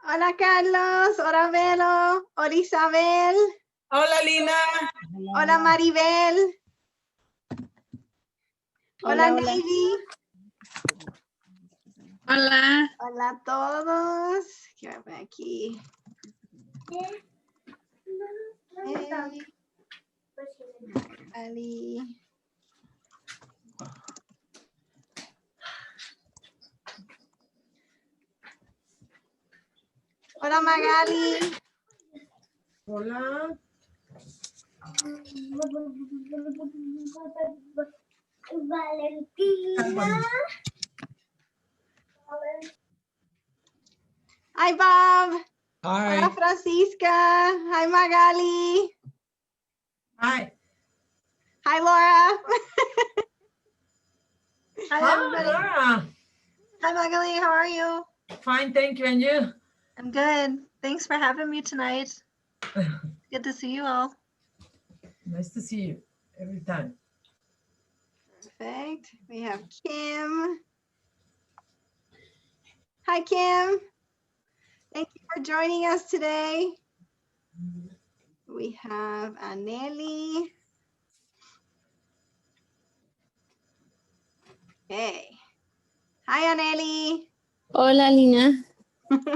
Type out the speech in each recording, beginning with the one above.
Hola Carlos, hola Melo, hola Isabel. Hola Lina. Hola Maribel. Hola, Navy. Hola. Hola a todos. ¿Qué voy a poner aquí? Ali. Hola Magali. Hola. Valentina. Hi Bob. Hi. Hola Francisca. Hi Magali. Hi. Hi Laura. Hi, Laura. Hi Magali, how are you? Fine, thank you. And you? I'm good. Thanks for having me tonight. Good to see you all. Nice to see you every time. Perfect. We have Kim. Hi, Kim. Thank you for joining us today. We have Anneli. Okay. Hi, Anneli. Hola, Lina.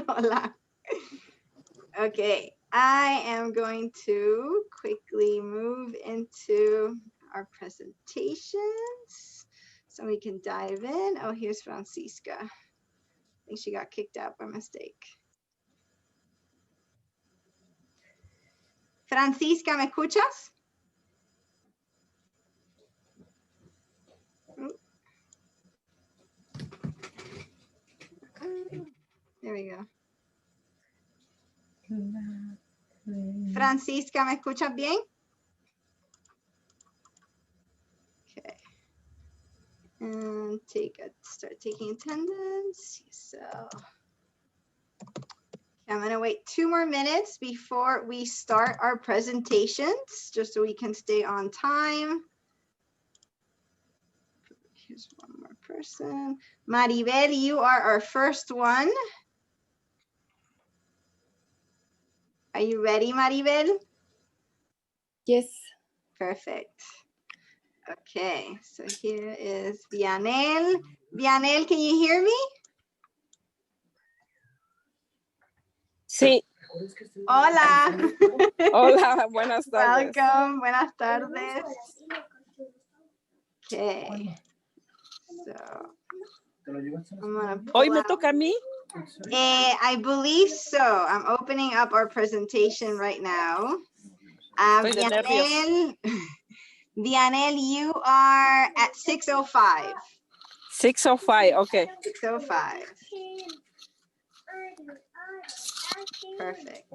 Hola. Okay. I am going to quickly move into our presentations so we can dive in. Oh, here's Francisca. I think she got kicked out by mistake. Francisca, ¿me escuchas? There we go. Francisca, ¿me escuchas bien? Okay. And start taking attendance. So I'm going to wait 2 more minutes before we start our presentations, just so we can stay on time. Here's one more person. Maribel, you are our first one. Are you ready, Maribel? Yes. Perfect. Okay, so here is Vianel. Vianel, can you hear me? Sí. Hola. Hola, buenas tardes. Welcome, buenas tardes. Okay. So, I'm gonna pull ¿Hoy me out- toca a mí? I believe so. I'm opening up our presentation right now. Estoy de nervios. Vianel, you are at 6:05. 6:05, okay. 6:05. Perfect.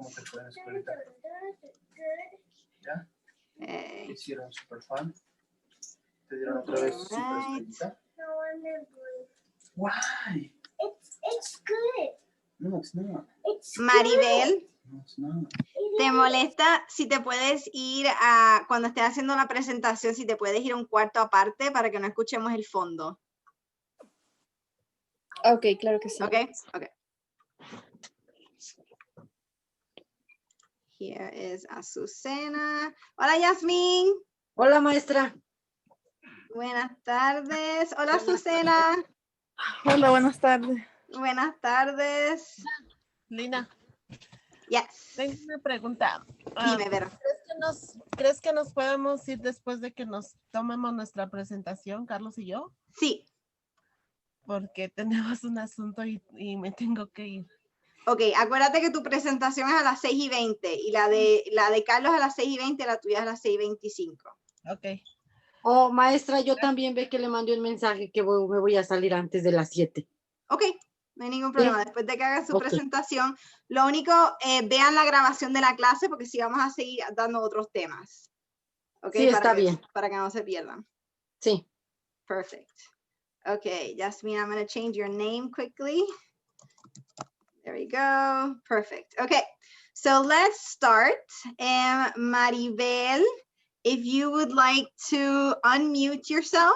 Okay. Hicieron super fan. Te dieron otra vez super estrellita. Why? It's good. No, it's not. It's Maribel, No, it's not. ¿te molesta si te puedes ir a, cuando estés haciendo la presentación, si te puedes ir a un cuarto aparte para que no escuchemos el fondo? Ok, claro que sí. Okay, okay. Here is Azucena. Hola, Yasmin. Hola, maestra. Buenas tardes. Hola, Azucena. Hola, buenas tardes. Buenas tardes. Lina, Yes. tengo una pregunta. Dime, Vero. ¿Crees que nos podemos ir después de que nos tomemos nuestra presentación, Carlos y yo? Sí. Porque tenemos un asunto y me tengo que ir. Ok, acuérdate que tu presentación es a las 6:20 y la de Carlos a las 6:20 y la tuya es a las 6:25. Ok. Oh, maestra, yo también ve que le mandé un mensaje que me voy a salir antes de las 7. Ok, no hay ningún problema. ¿Sí? Después de que hagan su Ok. presentación, lo único, vean la grabación de la clase porque sí vamos a seguir dando otros temas. Ok, Sí, está bien. Para que no se pierdan. Sí. Perfect. Okay, Jasmine, I'm going to change your name quickly. There we go. Perfect. Okay, so let's start. Maribel, if you would like to unmute yourself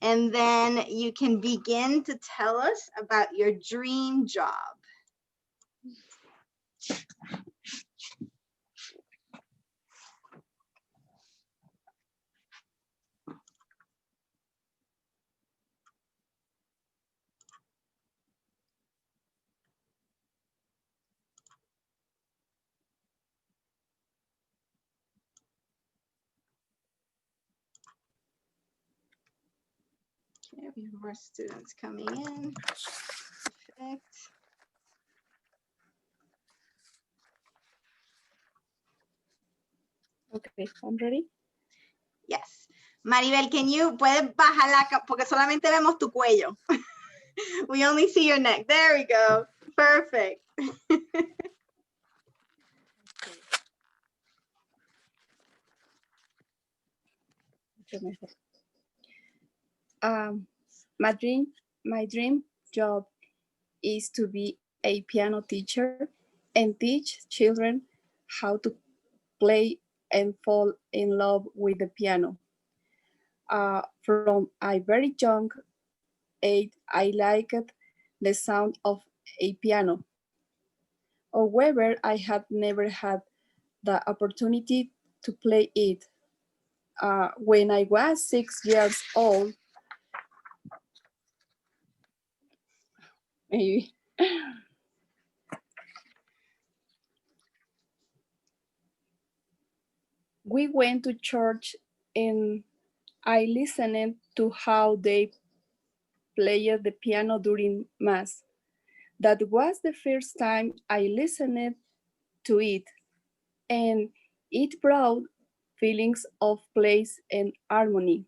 and then you can begin to tell us about your dream job. Okay, we have more students coming in. Perfect. Okay, I'm ready. Yes. Maribel, puedes bajar porque solamente vemos tu cuello. We only see your neck. There we go. Perfect. Mucho mejor. My dream job is to be a piano teacher and teach children how to play and fall in love with the piano. From a very young age, I liked the sound of a piano. However, I have never had the opportunity to play it. When I was 6 years old, maybe, we went to church and I listened to how they played the piano during Mass. That was the first time I listened to it, and it brought feelings of place and harmony.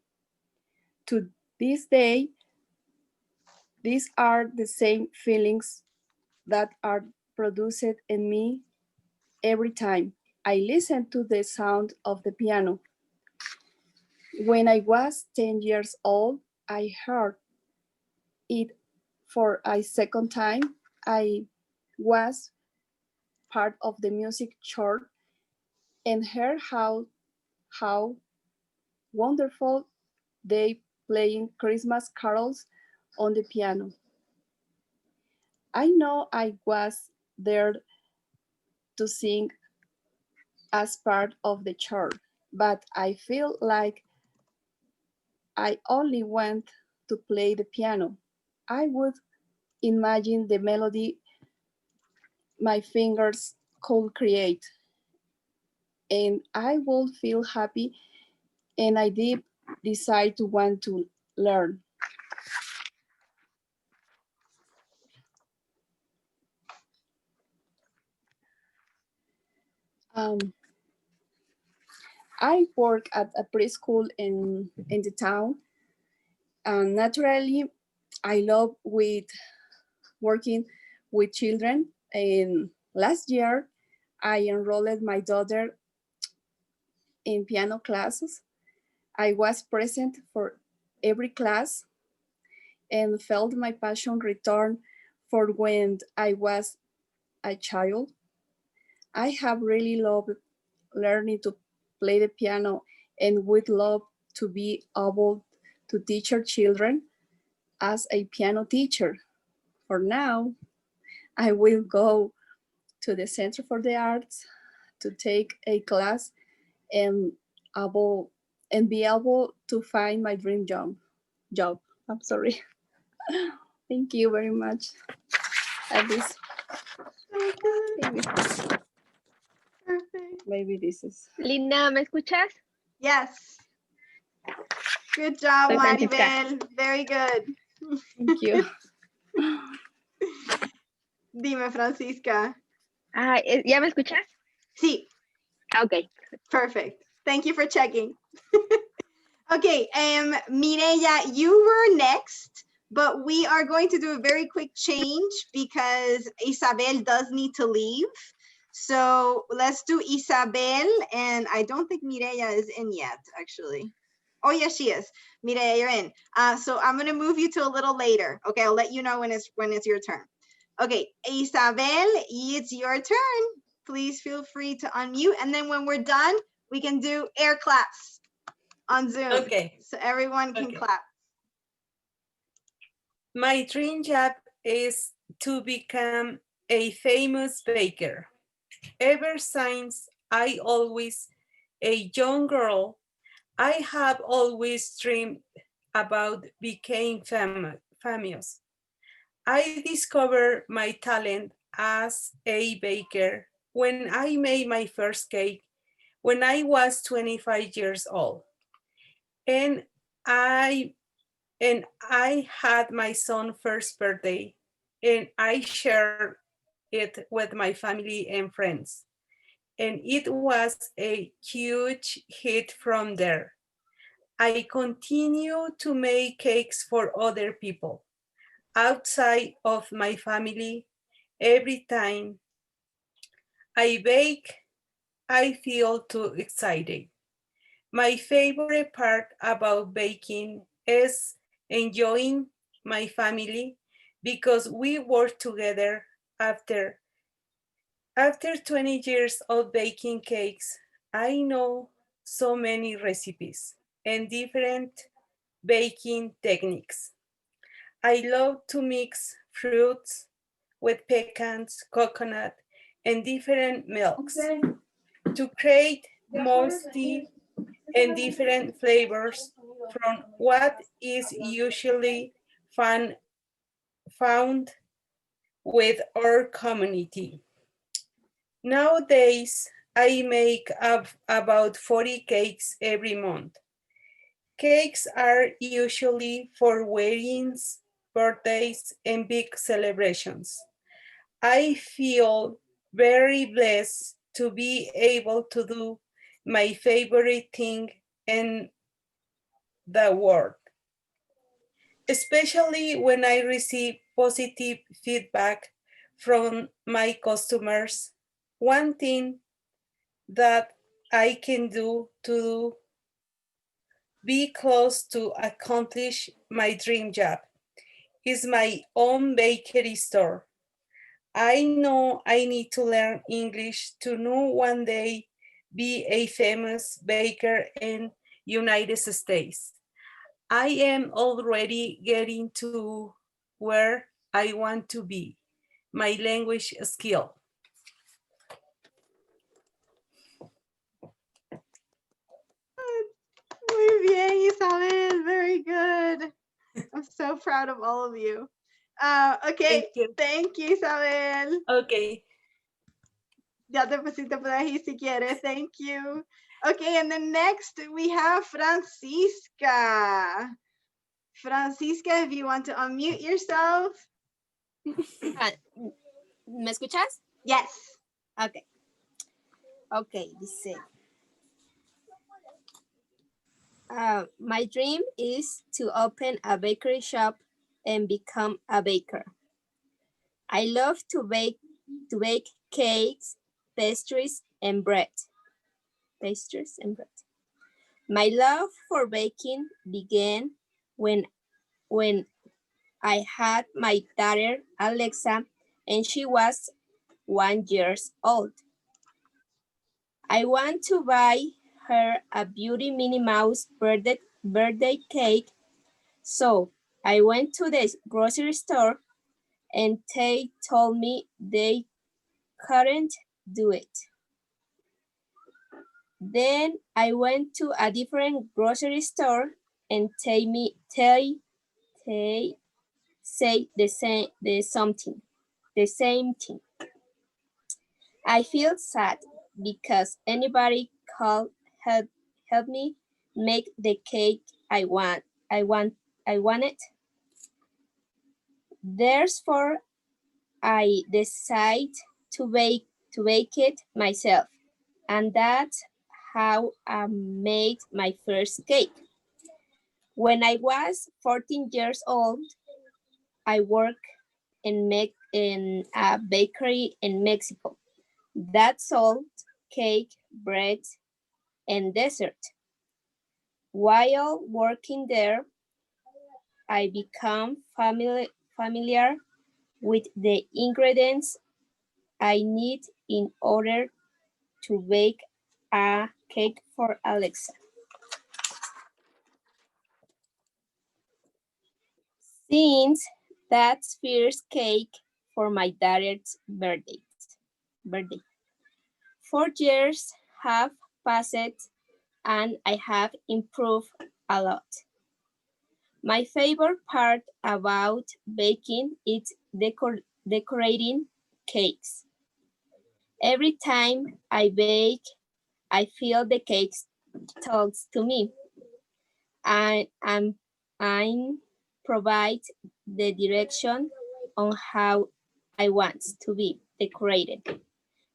To this day, these are the same feelings that are produced in me every time I listen to the sound of the piano. When I was 10 years old, I heard it for a second time. I was part of the music church and heard how wonderful they playing Christmas carols on the piano. I know I was there to sing as part of the church, but I feel like I only want to play the piano. I would imagine the melody my fingers could create, and I would feel happy, and I did decide to want to learn. I work at a preschool in the town, and naturally, I love working with children. And last year, I enrolled my daughter in piano classes. I was present for every class and felt my passion return for when I was a child. I have really loved learning to play the piano and would love to be able to teach our children as a piano teacher. For now, I will go to the Center for the Arts to take a class and be able to find my dream job. I'm sorry. Thank you very much. At this, maybe, Perfect. maybe this is. Lina, ¿me escuchas? Yes. Good job, Soy Francisca. Maribel. Very good. Thank you. Dime, Francisca. Ah, ¿ya me escuchas? Sí, Ok. perfect. Thank you for checking. Okay, Mireya, you were next, but we are going to do a very quick change because Isabel does need to leave. So let's do Isabel, and I don't think Mireya is in yet, actually. Oh, yes, she is. Mireya, you're in. So I'm gonna move you to a little later. Okay, I'll let you know when it's your turn. Okay, Isabel, it's your turn. Please feel free to unmute, and then when we're done, we can do air claps on Zoom. Okay. So everyone can Okay. clap. My dream job is to become a famous baker. Ever since I always a young girl, I have always dreamed about becoming famous. I discovered my talent as a baker when I made my first cake when I was 25 years old. And I I had my son's first birthday and I shared it with my family and friends. And it was a huge hit from there. I continue to make cakes for other people outside of my family. Every time I bake, I feel too excited. My favorite part about baking is enjoying my family because we work together after 20 years of baking cakes. I know so many recipes and different baking techniques. I love to mix fruits with pecans, coconut, and different milks to create musty and different flavors from what is usually found with our community. Nowadays, I make up about 40 cakes every month. Cakes are usually for weddings, birthdays, and big celebrations. I feel very blessed to be able to do my favorite thing in the world, especially when I receive positive feedback from my customers. One thing that I can do to be close to accomplish my dream job is my own bakery store. I know I need to learn English to know one day be a famous baker in United States. I am already getting to where I want to be, my language skill. Muy bien, Isabel. Very good. I'm so proud of all of you. Okay, thank you, Isabel. Okay. Ya te pusiste por ahí si quieres. Thank you. Okay, and then next we have Francisca. Francisca, if you want to unmute yourself. ¿Me escuchas? Yes. Okay. Okay, dice. My dream is to open a bakery shop and become a baker. I love to bake cakes, pastries, and bread. Pastries and bread. My love for baking began when I had my daughter Alexa and she was 1 year old. I want to buy her a beauty Minnie Mouse birthday cake. So I went to the grocery store and they told me they couldn't do it. Then I went to a different grocery store and they say the same thing. I feel sad because anybody could help me make the cake I wanted. Therefore, I decide to bake it myself, and that's how I made my first cake. When I was 14 years old, I worked in a bakery in Mexico that sold cake, bread, and dessert. While working there, I became familiar with the ingredients I need in order to bake a cake for Alexa. Since That's first cake for my daughter's birthday. 4 years have passed and I have improved a lot. My favorite part about baking is decorating cakes. Every time I bake, I feel the cakes talks to me and I provide the direction on how I want to be decorated.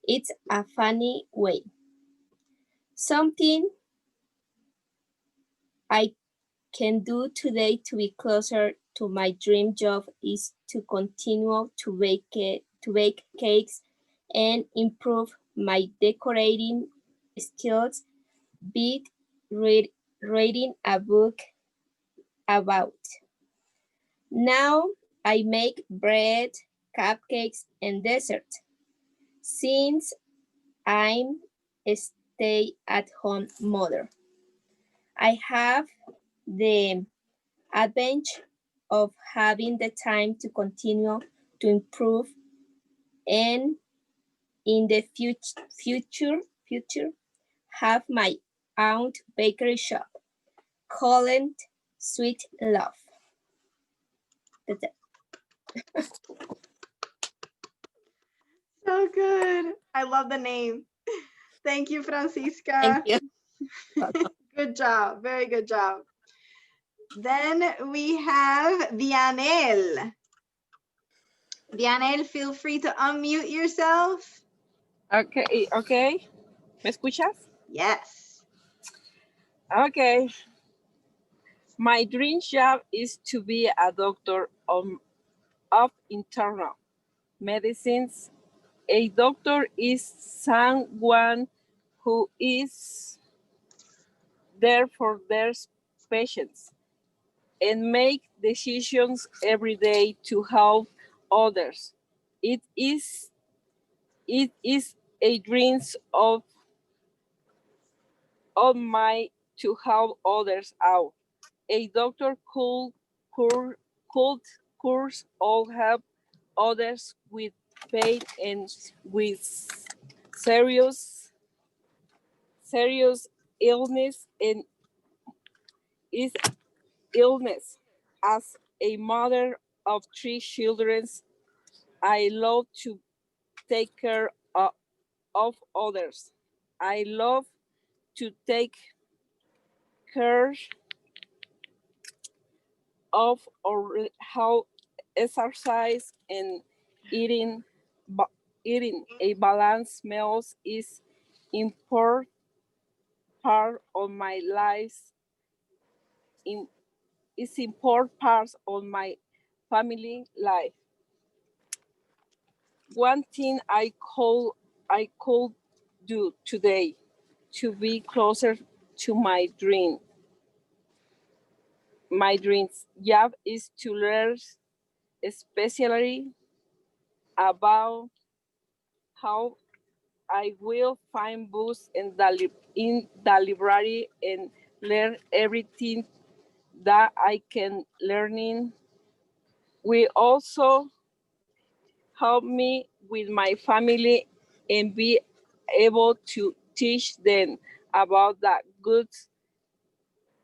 It's a funny way. Something I can do today to be closer to my dream job is to continue to bake cakes and improve my decorating skills, be reading a book about. Now I make bread, cupcakes, and dessert. Since I'm a stay-at-home mother, I have the advantage of having the time to continue to improve and in the future have my own bakery shop called Sweet Love. That's it. So good. I love the name. Thank you, Francisca. Thank you. Good job. Very good job. Then we have Vianel. Vianel, feel free to unmute yourself. Okay. ¿Me escuchas? Yes. Okay. My dream job is to be a doctor of internal medicines. A doctor is someone who is there for their patients and make decisions every day to help others. It is a dream of mine to help others out. A doctor could course all help others with pain and with serious illness and is illness. As a mother of 3 children, I love to take care of others. I love to take care of or how exercise and eating a balanced meals is important part of my life. Is important part of my family life. One thing I could do today to be closer to my dream. My dream's job is to learn especially about how I will find books in the library and learn everything that I can learning. We also help me with my family and be able to teach them about the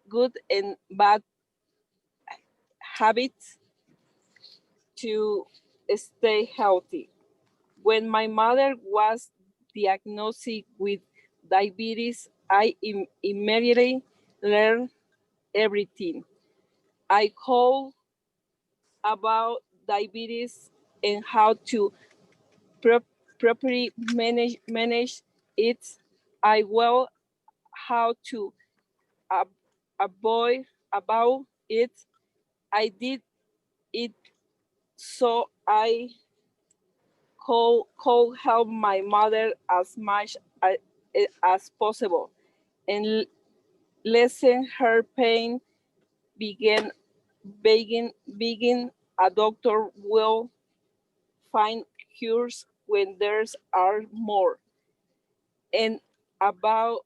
good and bad habits to stay healthy. When my mother was diagnosed with diabetes, I immediately learned everything. I called about diabetes and how to properly manage it. I will how to avoid about it. I did it so I could help my mother as much as possible and lessen her pain. Begin a doctor will find cures when there's are more and about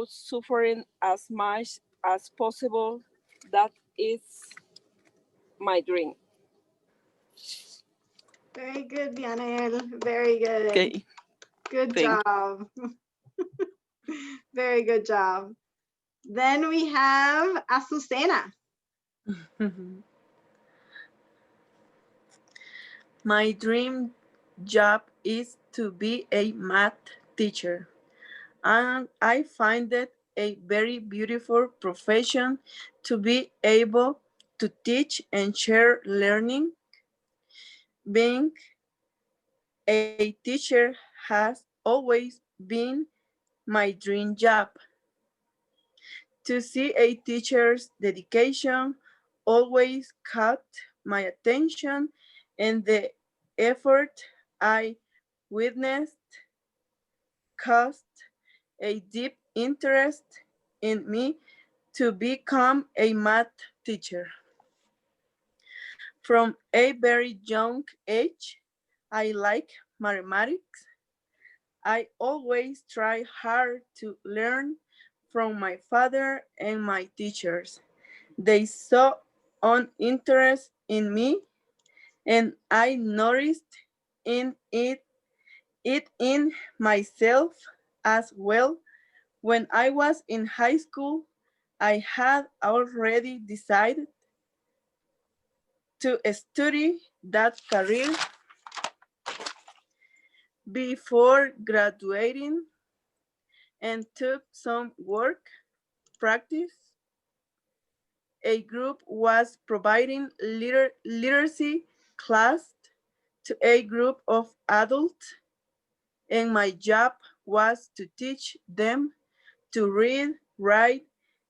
suffering as much as possible. That is my dream. Very good, Vianel. Very good. Okay. Good Thank job. Very good job. Then we have Azucena. My dream job is to be a math teacher, and I find it a very beautiful profession to be able to teach and share learning. Being a teacher has always been my dream job. To see a teacher's dedication always caught my attention, and the effort I witnessed caused a deep interest in me to become a math teacher. From a very young age, I like mathematics. I always try hard to learn from my father and my teachers. They saw an interest in me, and I noticed it in myself as well. When I was in high school, I had already decided to study that career before graduating and took some work practice. A group was providing literacy class to a group of adults, and my job was to teach them to read, write,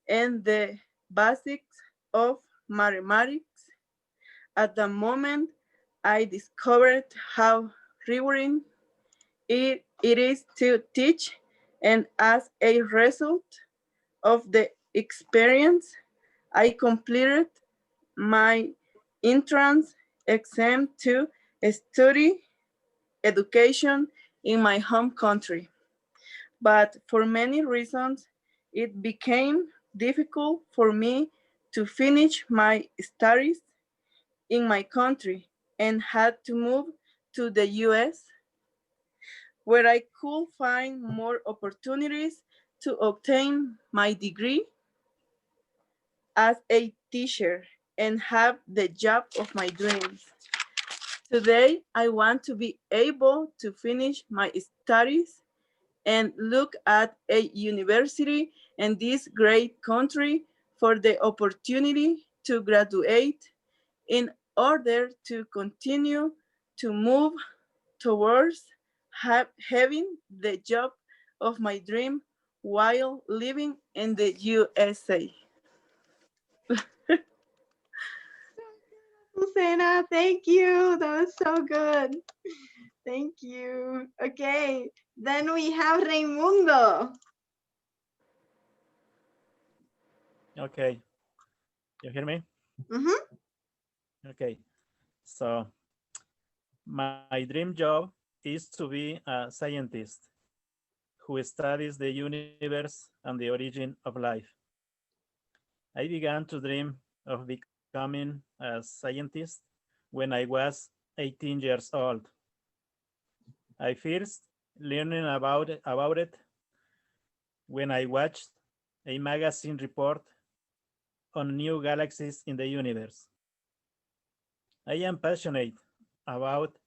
and the basics of mathematics. At the moment, I discovered how rewarding it is to teach, and as a result of the experience, I completed my entrance exam to study education in my home country. But for many reasons, it became difficult for me to finish my studies in my country and had to move to the US, where I could find more opportunities to obtain my degree as a teacher and have the job of my dreams. Today, I want to be able to finish my studies and look at a university in this great country for the opportunity to graduate in order to continue to move towards having the job of my dream while living in the USA. Azucena, thank you. That was so good. Thank you. Okay, then we have Raimundo. Okay, you hear me? Okay, so my dream job is to be a scientist who studies the universe and the origin of life. I began to dream of becoming a scientist when I was 18 years old. I first learning about it when I watched a magazine report on new galaxies in the universe. I am passionate about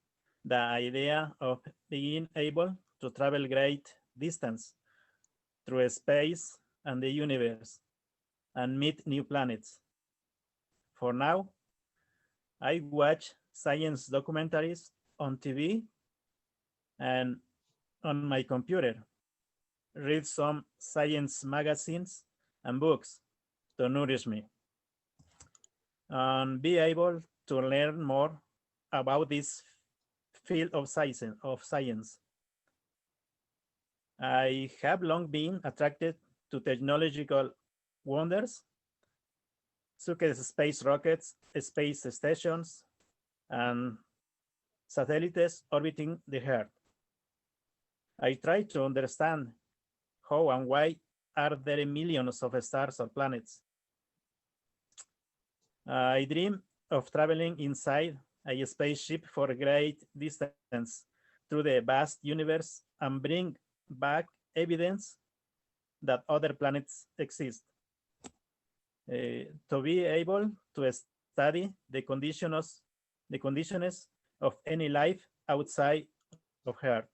the idea of being able to travel great distance through space and the universe and meet new planets. For now, I watch science documentaries on TV and on my computer, read some science magazines and books to nourish me, and be able to learn more about this field of science. I have long been attracted to technological wonders, such as space rockets, space stations, and satellites orbiting the Earth. I try to understand how and why are there millions of stars or planets. I dream of traveling inside a spaceship for great distance through the vast universe and bring back evidence that other planets exist. To be able to study the conditions of any life outside of Earth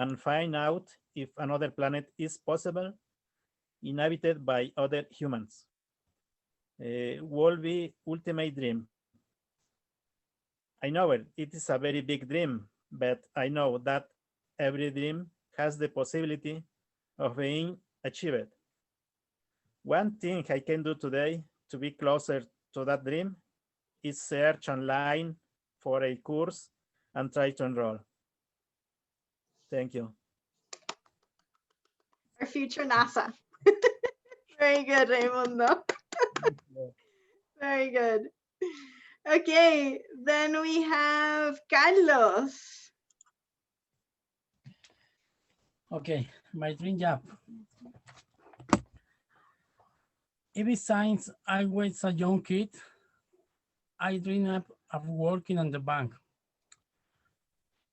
and find out if another planet is possible, inhabited by other humans. Will be ultimate dream. I know it is a very big dream, but I know that every dream has the possibility of being achieved. One thing I can do today to be closer to that dream is search online for a course and try to enroll. Thank you. Our future NASA. Very good, Raimundo. Very good. Okay, then we have Carlos. Okay, my dream job. Ever since I was a young kid, I dreamed of working on the bank.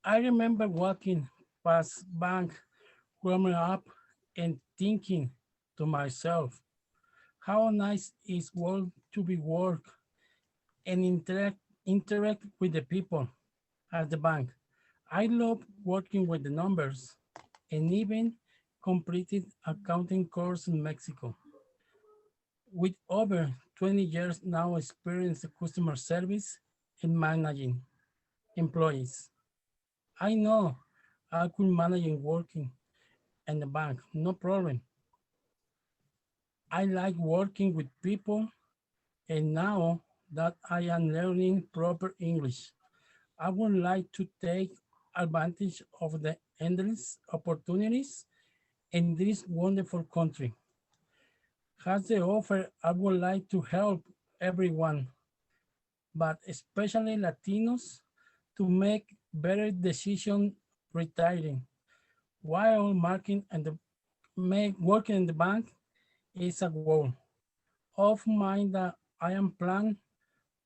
I remember walking past bank growing up and thinking to myself, how nice is work to be work and interact with the people at the bank. I love working with the numbers and even completed accounting course in Mexico. With over 20 years now experience in customer service and managing employees. I know I could manage working in the bank, no problem. I like working with people, and now that I am learning proper English, I would like to take advantage of the endless opportunities in this wonderful country. As the offer, I would like to help everyone, but especially Latinos, to make better decisions retiring while working in the bank is a goal of mine that I am planning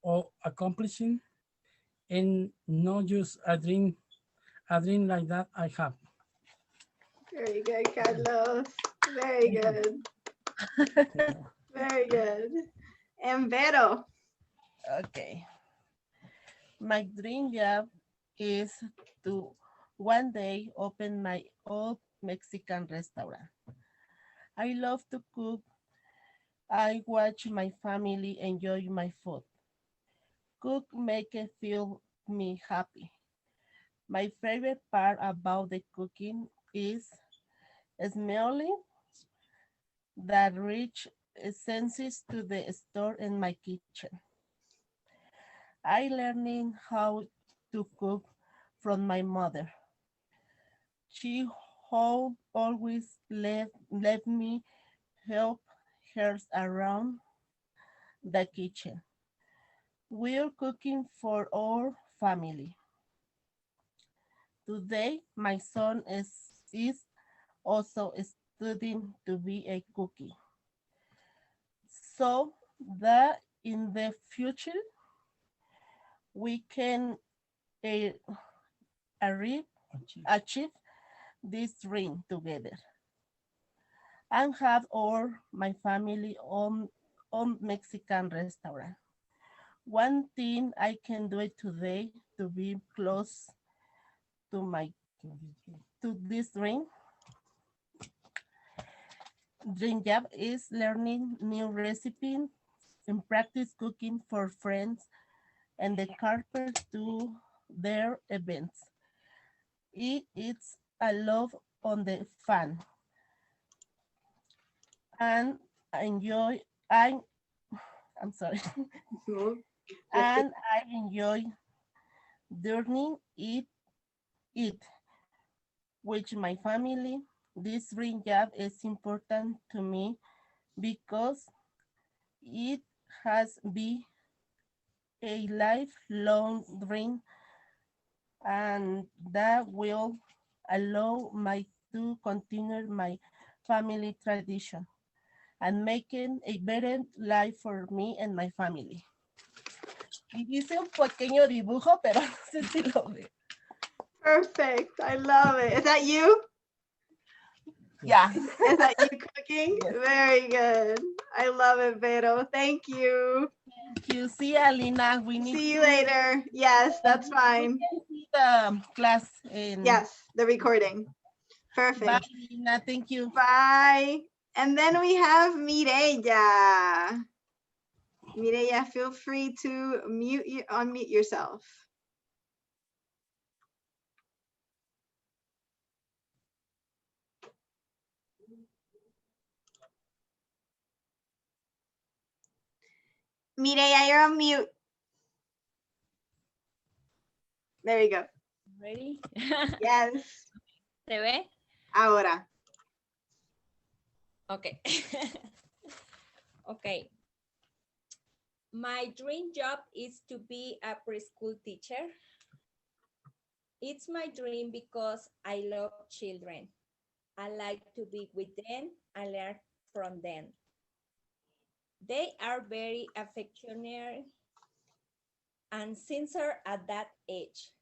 or accomplishing, and not just a dream like that I have. Very good, Carlos. Very good. Very good. And Vero. Okay. My dream job is to one day open my own Mexican restaurant. I love to cook. I watch my family enjoy my food. Cook make it feel me happy. My favorite part about the cooking is smelling the rich essences to the store in my kitchen. I learning how to cook from my mother. She always let me help her around the kitchen. We're cooking for our family. Today, my son is also studying to be a cookie. So that in the future, we can achieve this dream together and have all my family on Mexican restaurant. One thing I can do it today to be close to this dream job is learning new recipes and practice cooking for friends and the carpers do their events. It's a love on the fun and I'm sorry. And I enjoy learning it with my family. This dream job is important to me because it has been a lifelong dream and that will allow me to continue my family tradition and making a better life for me and my family. Y dice un pequeño dibujo, pero no sé si lo ve. Perfect. I love it. Is that you? Yeah. Is that you cooking? Very good. I love it, Vero. Thank you. Thank you. See you, Alina. We need See you to- later. Yes, that's fine. We can see the class. In... Yes, the recording. Perfect. Bye, Alina. Thank you. Bye. And then we have Mireya. Mireya, feel free to unmute yourself. Mireya, you're on mute. There you go. Ready? Yes. ¿Se ve? Ahora. Okay. Okay. My dream job is to be a preschool teacher. It's my dream because I love children. I like to be with them and learn from them. They are very affectionate and sincere at that age.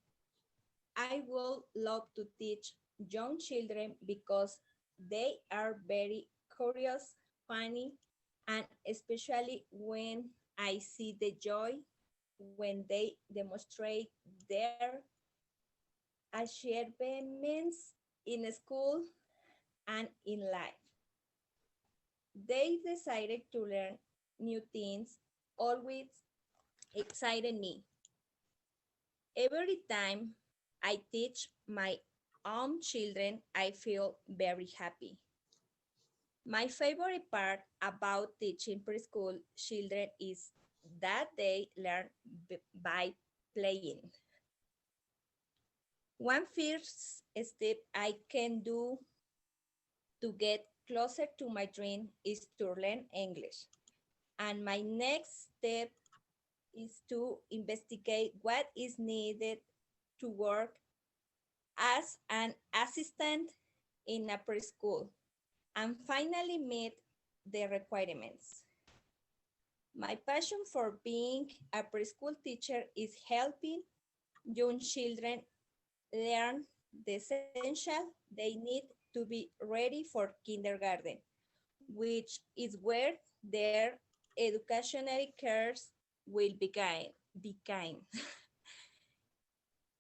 I would love to teach young children because they are very curious, funny, and especially when I see the joy when they demonstrate their achievements in school and in life. They decided to learn new things, always excited me. Every time I teach my own children, I feel very happy. My favorite part about teaching preschool children is that they learn by playing. One first step I can do to get closer to my dream is to learn English. And my next step is to investigate what is needed to work as an assistant in a preschool and finally meet the requirements. My passion for being a preschool teacher is helping young children learn the essential they need to be ready for kindergarten, which is where their educational cares will begin.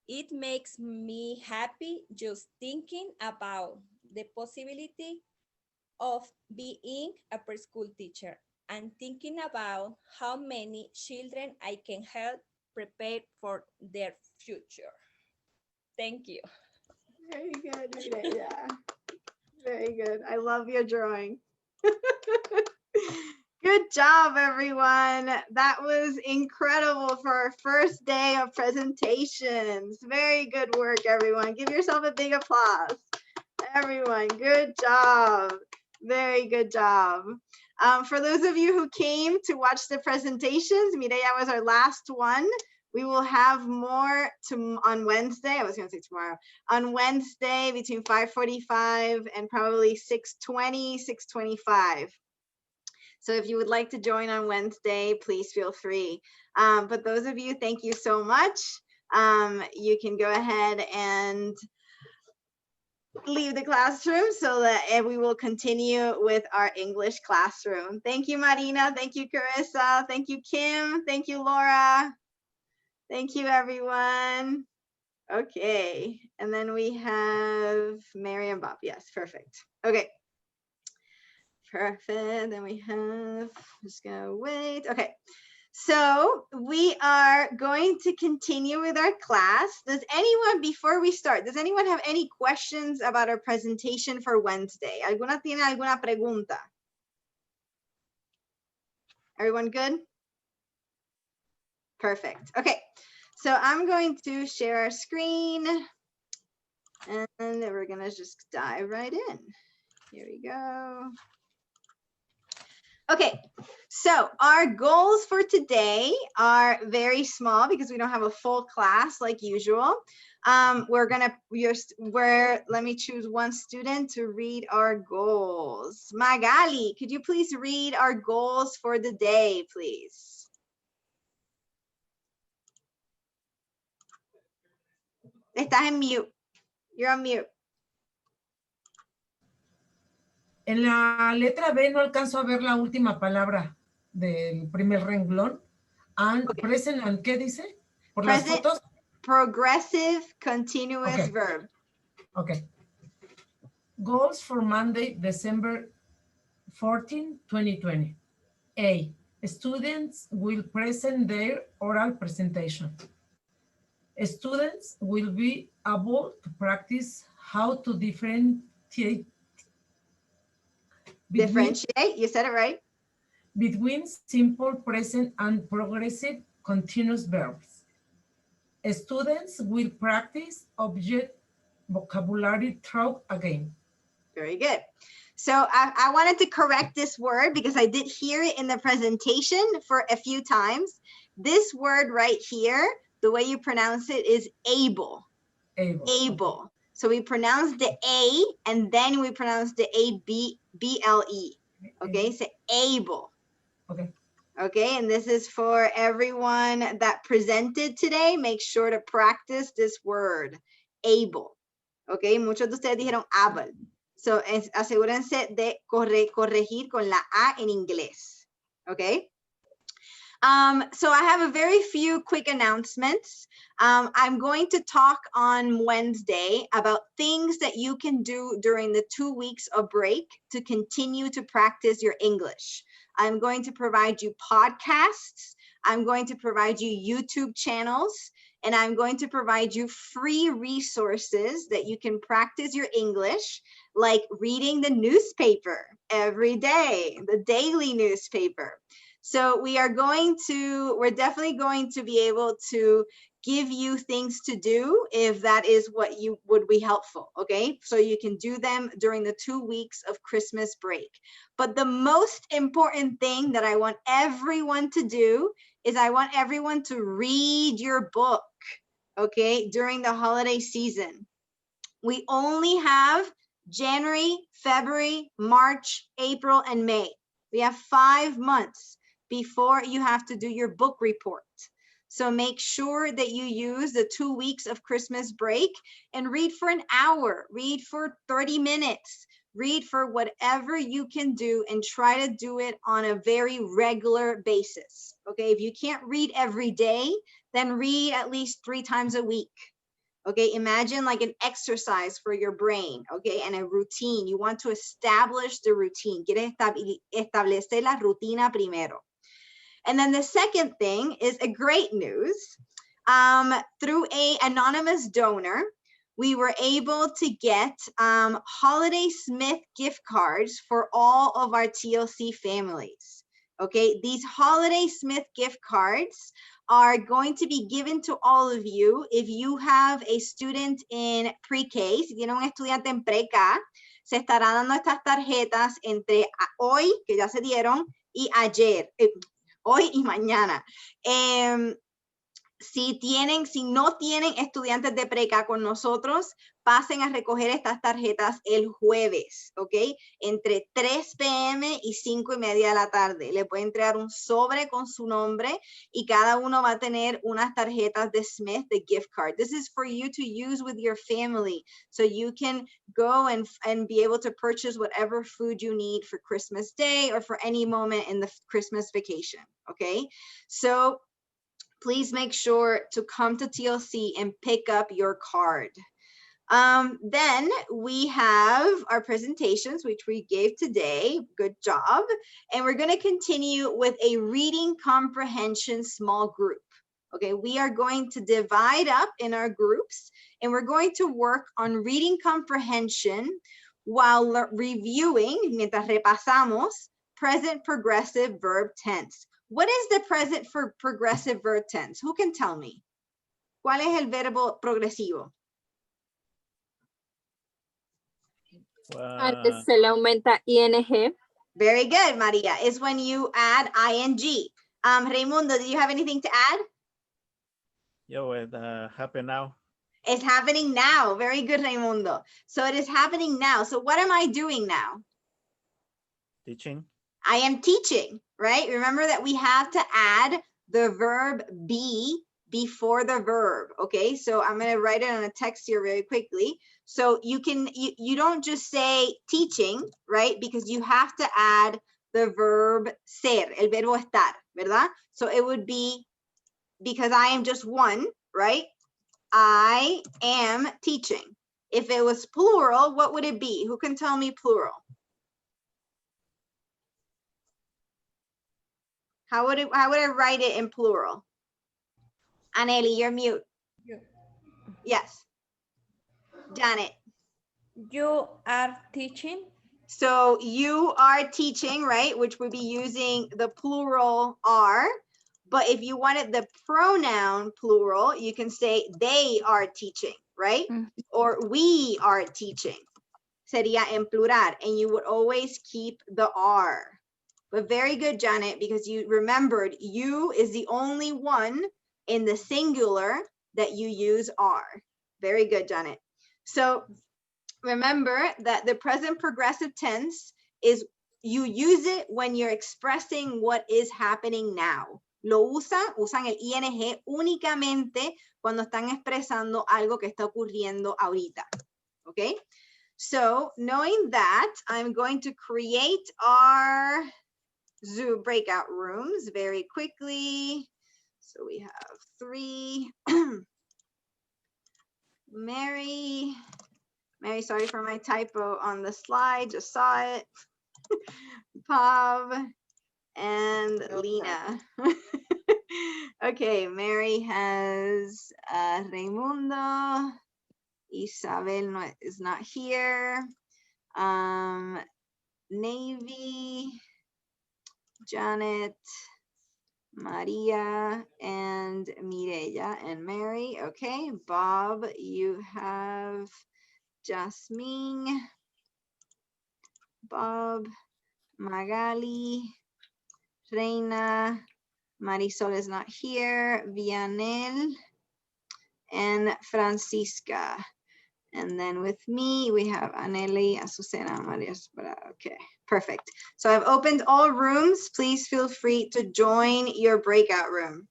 It makes me happy just thinking about the possibility of being a preschool teacher and thinking about how many children I can help prepare for their future. Thank you. Very good, Mireya. Very good. I love your drawing. Good job, everyone. That was incredible for our first day of presentations. Very good work, everyone. Give yourself a big applause. Everyone, good job. Very good job. For those of you who came to watch the presentations, Mireya was our last one. We will have more on Wednesday. I was going to say tomorrow. On Wednesday between 5:45 and probably 6:20, 6:25. So if you would like to join on Wednesday, please feel free. But those of you, thank you so much. You can go ahead and leave the classroom so that we will continue with our English classroom. Thank you, Marina. Thank you, Carissa. Thank you, Kim. Thank you, Laura. Thank you, everyone. Okay, and then we have Mary and Bob. Yes, perfect. Okay. Perfect. Then we have, just gonna wait. Okay. So we are going to continue with our class. Does anyone, before we start, does anyone have any questions about our presentation for Wednesday? ¿Alguna tiene alguna pregunta? Everyone good? Perfect. Okay. So I'm going to share our screen and then we're gonna just dive right in. Here we go. Okay, so our goals for today are very small because we don't have a full class like usual. Let me choose one student to read our goals. Magali, could you please read our goals for the day, please? Estás en mute. You're on mute. En la letra B no alcanzo a ver la última palabra del primer renglón. And, Okay. present and, ¿qué dice? ¿Por Present, las fotos? progressive continuous Okay. verb. Okay. Goals for Monday, December 14, 2020. A. Students will present their oral presentation. Students will be able to practice how to differentiate Differentiate, you said it right. Between simple present and progressive continuous verbs. Students will practice object vocabulary throughout again. Very good. So I wanted to correct this word because I did hear it in the presentation for a few times. This word right here, the way you pronounce it is able. Able. Able. So we pronounce the A and then we pronounce the A-B-L-E. Okay, so able. Okay. Okay, and this is for everyone that presented today. Make sure to practice this word, able. Okay, muchos de ustedes dijeron able. So asegúrense de corregir con la A en inglés. Okay. So I have a very few quick announcements. I'm going to talk on Wednesday about things that you can do during the 2 weeks of break to continue to practice your English. I'm going to provide you podcasts. I'm going to provide you YouTube channels, and I'm going to provide you free resources that you can practice your English, like reading the newspaper every day, the daily newspaper. So we're definitely going to be able to give you things to do if that is what would be helpful, okay? So you can do them during the 2 weeks of Christmas break. But the most important thing that I want everyone to do is I want everyone to read your book, okay, during the holiday season. We only have January, February, March, April, and May. We have 5 months before you have to do your book report. So make sure that you use the 2 weeks of Christmas break and read for an hour, read for 30 minutes, read for whatever you can do and try to do it on a very regular basis. Okay, if you can't read every day, then read at least 3 times a week. Okay, imagine like an exercise for your brain, okay, and a routine. You want to establish the routine. Quieres establecer la rutina primero. And then the second thing is a great news. Through an anonymous donor, we were able to get Holiday Smith gift cards for all of our TLC families. Okay, these Holiday Smith gift cards are going to be given to all of you if you have a student in pre-K. Si tiene un estudiante en pre-K, se estarán dando estas tarjetas entre hoy, que ya se dieron, y ayer. Hoy y mañana. Si no tienen estudiantes de preca con nosotros, pasen a recoger estas tarjetas el jueves, ¿ok? Entre 3 p.m. y 5:30 de la tarde. Le pueden entregar un sobre con su nombre y cada uno va a tener unas tarjetas de Smith, de gift card. This is for you to use with your family, so you can go and be able to purchase whatever food you need for Christmas Day or for any moment in the Christmas vacation, okay? So please make sure to come to TLC and pick up your card. Then we have our presentations, which we gave today. Good job. And we're going to continue with a reading comprehension small group. Okay, we are going to divide up in our groups and we're going to work on reading comprehension while reviewing, mientras repasamos, present progressive verb tense. What is the present for progressive verb tense? Who can tell me? ¿Cuál es el verbo progresivo? Se le aumenta ing. Very good, Maria. It's when you add ing. Raimundo, do you have anything to add? Yo, it happened now. It's happening now. Very good, Raimundo. So it is happening now. So what am I doing now? Teaching. I am teaching, right? Remember that we have to add the verb be before the verb, okay? So I'm gonna write it on a text here very quickly. So you don't just say teaching, right? Because you have to add the verb ser, el verbo estar, ¿verdad? So it would be, because I am just one, right? I am teaching. If it was plural, what would it be? Who can tell me plural? How would I write it in plural? Anneli, you're mute. Yes. Janet. You are teaching. So you are teaching, right? Which would be using the plural are. But if you wanted the pronoun plural, you can say they are teaching, right? Or we are teaching. Sería en plural. And you would always keep the are. But very good, Janet, because you remembered you is the only one in the singular that you use are. Very good, Janet. So remember that the present progressive tense is you use it when you're expressing what is happening now. Usan el ing únicamente cuando están expresando algo que está ocurriendo ahorita. Okay? So knowing that, I'm going to create our Zoom breakout rooms very quickly. So we have 3. Mary, sorry for my typo on the slide, just saw it. Pav and Lena. Okay, Mary has Raimundo. Isabel is not here. Navy, Janet, Maria, and Mireya, and Mary. Okay, Bob, you have Jasmine, Bob, Magali, Reina, Marisol is not here, Vianel, and Francisca. And then with me, we have Aneli, Azucena, Maria. Okay, perfect. So I've opened all rooms. Please feel free to join your breakout room.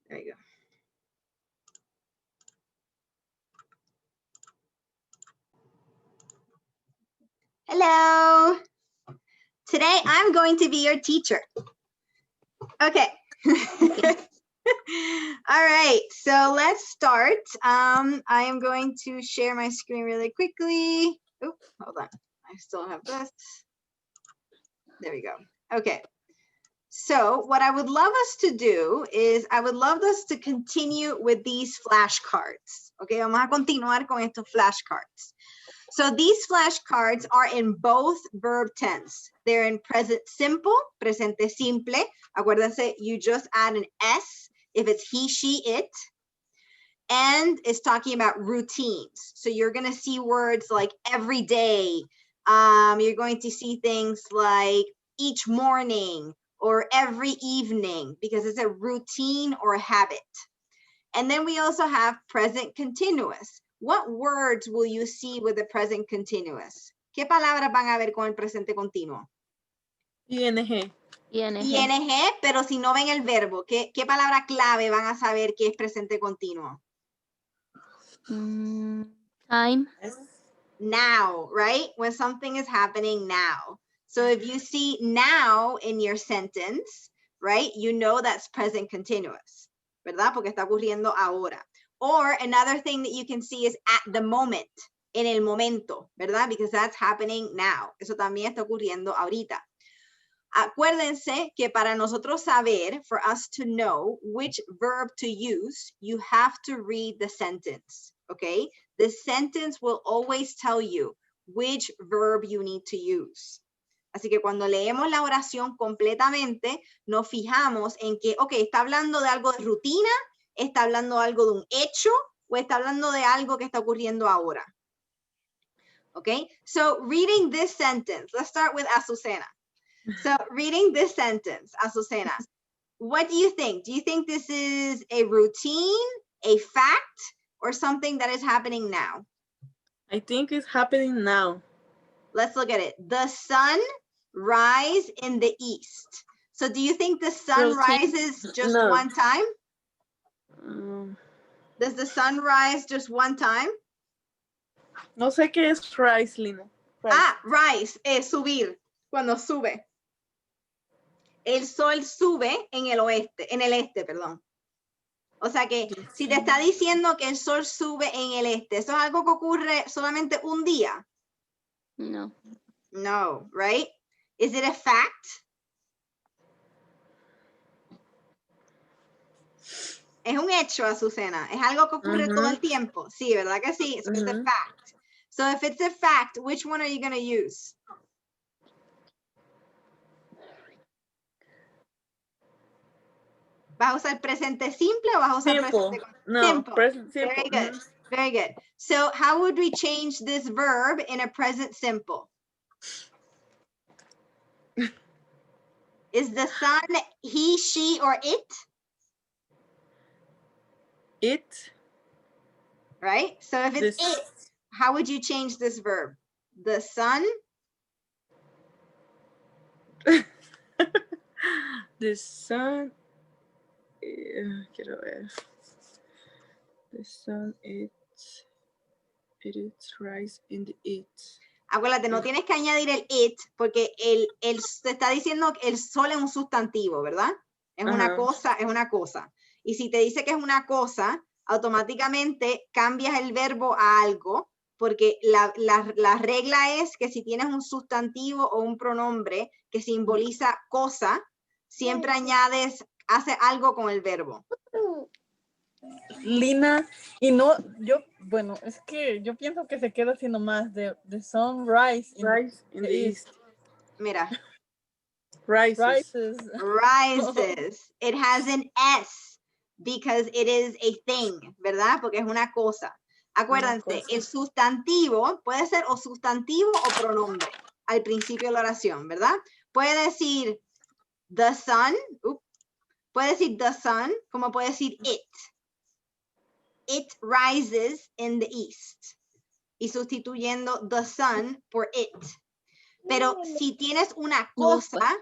There you go. Hello. Today I'm going to be your teacher. Okay. All right, so let's start. I am going to share my screen really quickly. Oh, hold on. I still have this. There we go. Okay. So what I would love us to do is I would love us to continue with these flashcards. Okay, vamos a continuar con estos flashcards. So these flashcards are in both verb tense. They're in present simple, presente simple. Acuérdense, you just add an S if it's he, she, it. And it's talking about routines. So you're going to see words like every day. You're going to see things like each morning or every evening because it's a routine or a habit. And then we also have present continuous. What words will you see with the present continuous? ¿Qué palabras van a ver con el presente continuo? ING. ING, pero si no ven el verbo, ¿qué palabra clave van a saber que es presente continuo? Time. Now, right? When something is happening now. So if you see now in your sentence, right, you know that's present continuous, ¿verdad? Porque está ocurriendo ahora. Or another thing that you can see is at the moment, en el momento, ¿verdad? Because that's happening now. Eso también está ocurriendo ahorita. Acuérdense que para nosotros saber, for us to know which verb to use, you have to read the sentence, okay? The sentence will always tell you which verb you need to use. Así que cuando leemos la oración completamente, nos fijamos en que, ok, está hablando de algo de rutina, está hablando de algo de un hecho, o está hablando de algo que está ocurriendo ahora. Okay, so reading this sentence, let's start with Azucena. So reading this sentence, Azucena, what do you think? Do you think this is a routine, a fact, or something that is happening now? I think it's happening now. Let's look at it. The sun rise in the east. So do you think the sun Routine? rises just No. one time? Does the sun rise just one time? No sé qué es rise, Lina. Rise. Ah, rise es subir, cuando sube. El sol sube en el este, perdón. O sea que si te está diciendo que el sol sube en el este, ¿eso es algo que ocurre solamente un día? No. No, right? Is it a fact? Es un hecho, Azucena. Es algo que ocurre todo el tiempo. Sí, ¿verdad que sí? So it's a fact. So if it's a fact, which one are you going to use? ¿Vas a usar presente simple o vas a usar presente No, simple? present simple. Very good. Very good. So how would we change this verb in a present simple? Is the sun he, she, or it? It. Right? So if it's it, how would you change this verb? The sun? The sun. Quiero ver. The sun, it is rise in the it. Acuérdate, no tienes que añadir el it porque te está diciendo que el sol es un sustantivo, ¿verdad? Es una cosa, es una cosa. Y si te dice que es una cosa, automáticamente cambias el verbo a algo, porque la regla es que si tienes un sustantivo o un pronombre que simboliza cosa, siempre hace algo con el verbo. Lina, y no, bueno, es que yo pienso que se queda haciendo más de sunrise in the east. Mira. Rises. Rises. It has an S because it is a thing, ¿verdad? Porque es una cosa. Acuérdense, el sustantivo puede ser o sustantivo o pronombre al principio de la oración, ¿verdad? Puede decir the sun, puede decir the sun, como puede decir it. It rises in the east. Y sustituyendo the sun por it. Pero si tienes una cosa,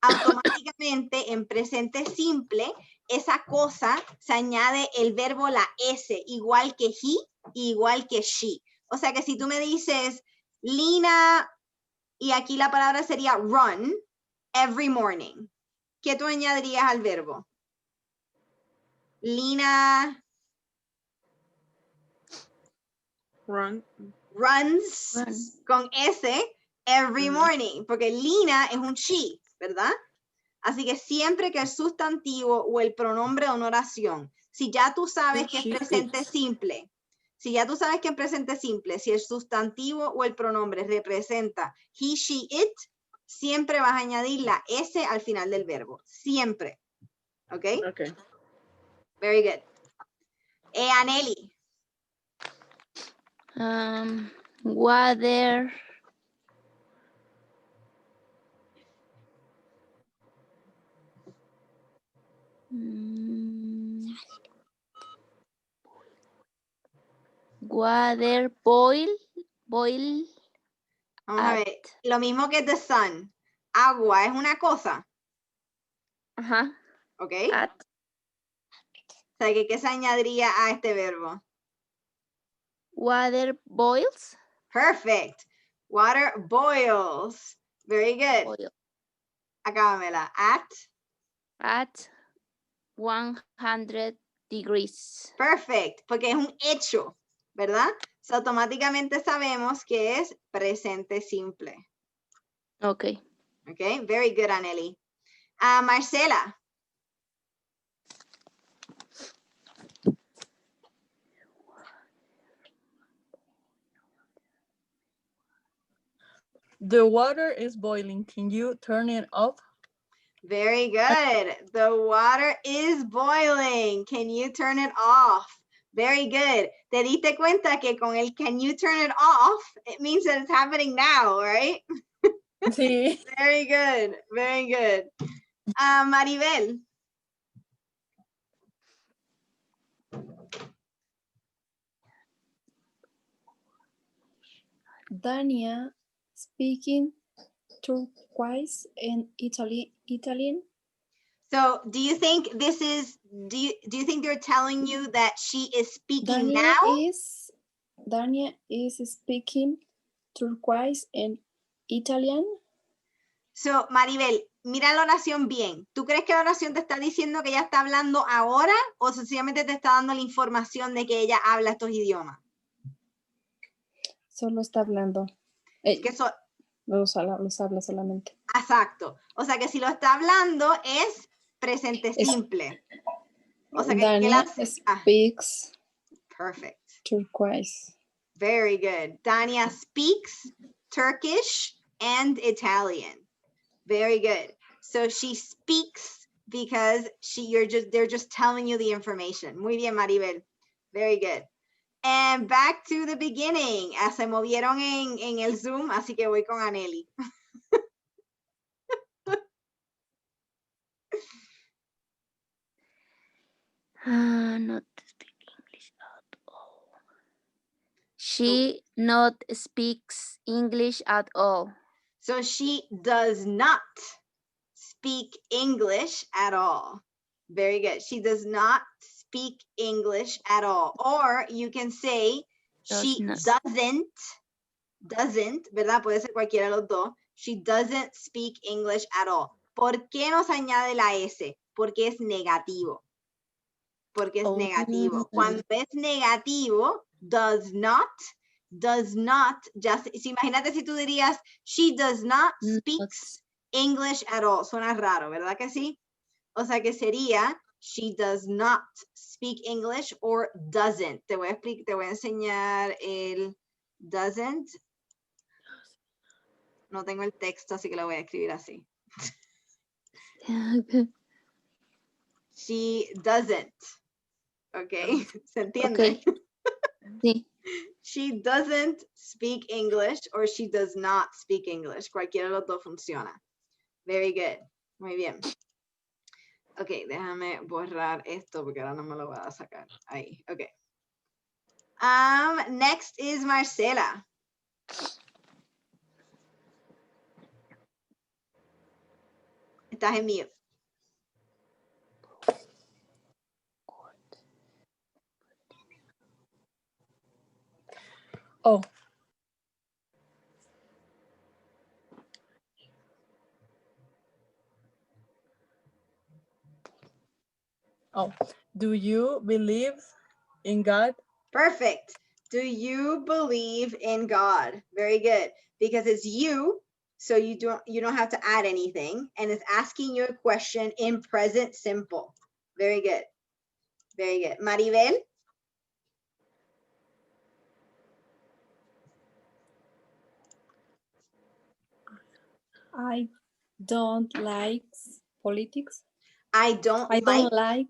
automáticamente en presente simple, esa cosa se añade el verbo la S, igual que he, igual que she. O sea que si tú me dices, Lina, y aquí la palabra sería run, every morning, ¿qué tú añadirías al verbo? Lina runs con S every morning, porque Lina es un she, ¿verdad? Así que siempre que el sustantivo o el pronombre de una oración, si ya tú sabes que es presente simple, si el sustantivo o el pronombre representa he, she, it, siempre vas a añadir la S al final del verbo. Siempre. ¿Ok? Ok. Very good. Aneli. Water. Water boil. Vamos a ver. Lo mismo que the sun. Agua es una cosa. Ajá. ¿Ok? O sea, ¿qué se añadiría a este verbo? Water boils. Perfect. Water boils. Very good. Boil. Acábamela. At 100 degrees. Perfect. Porque es un hecho, ¿verdad? So, automáticamente sabemos que es presente simple. Okay. Okay. Very good, Aneli. Marcela. The water is boiling. Can you turn it off? Very good. The water is boiling. Can you turn it off? Very good. Te diste cuenta que con el can you turn it off, it means that it's happening now, right? Sí. Very good. Very good. Maribel. Dania speaking turquoise and Italian. So do you think this is, do you think they're telling you that she is speaking now? Dania is speaking turquoise and Italian. So, Maribel, mira la oración bien. ¿Tú crees que la oración te está diciendo que ella está hablando ahora o sencillamente te está dando la información de que ella habla estos idiomas? Solo está hablando. Los habla solamente. Exacto. O sea que si lo está hablando es presente simple. O sea que Dania speaks perfect. turquoise. Very good. Dania speaks Turkish and Italian. Very good. So she speaks because they're just telling you the information. Muy bien, Maribel. Very good. And back to the beginning. Se movieron en el Zoom, así que voy con Aneli. Not speak English at all. She not speaks English at all. So she does not speak English at all. Very good. She does not speak English at all. Or you can say she doesn't, ¿verdad? Puede ser cualquiera de los dos. She doesn't speak English at all. ¿Por qué nos añade la S? Porque es negativo. Porque es negativo. Cuando es negativo, does not, imagínate si tú dirías, she does not speaks English at all. Suena raro, ¿verdad que sí? O sea que sería, she does not speak English or doesn't. Te voy a enseñar el doesn't. No tengo el texto, así que lo voy a escribir así. She doesn't. Okay, ¿se entiende? Okay. Sí. She doesn't speak English or she does not speak English. Cualquiera de los dos funciona. Very good. Muy bien. Ok, déjame borrar esto porque ahora no me lo voy a sacar. Ahí, ok. Next is Marcela. Estás en mute. Oh. Oh, do you believe in God? Perfect. Do you believe in God? Very good. Because it's you, so you don't have to add anything, and it's asking you a question in present simple. Very good. Very good. Maribel? I don't like politics. I don't like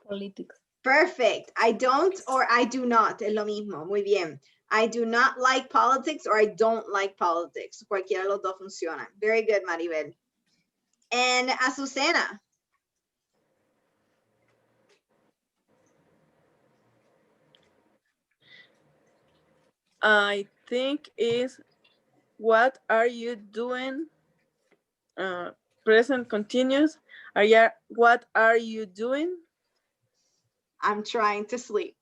politics. Perfect. I don't or I do not. Es lo mismo. Muy bien. I do not like politics or I don't like politics. Cualquiera de los dos funciona. Very good, Maribel. And Azucena. I think is what are you doing? Present continuous. What are you doing? I'm trying to sleep.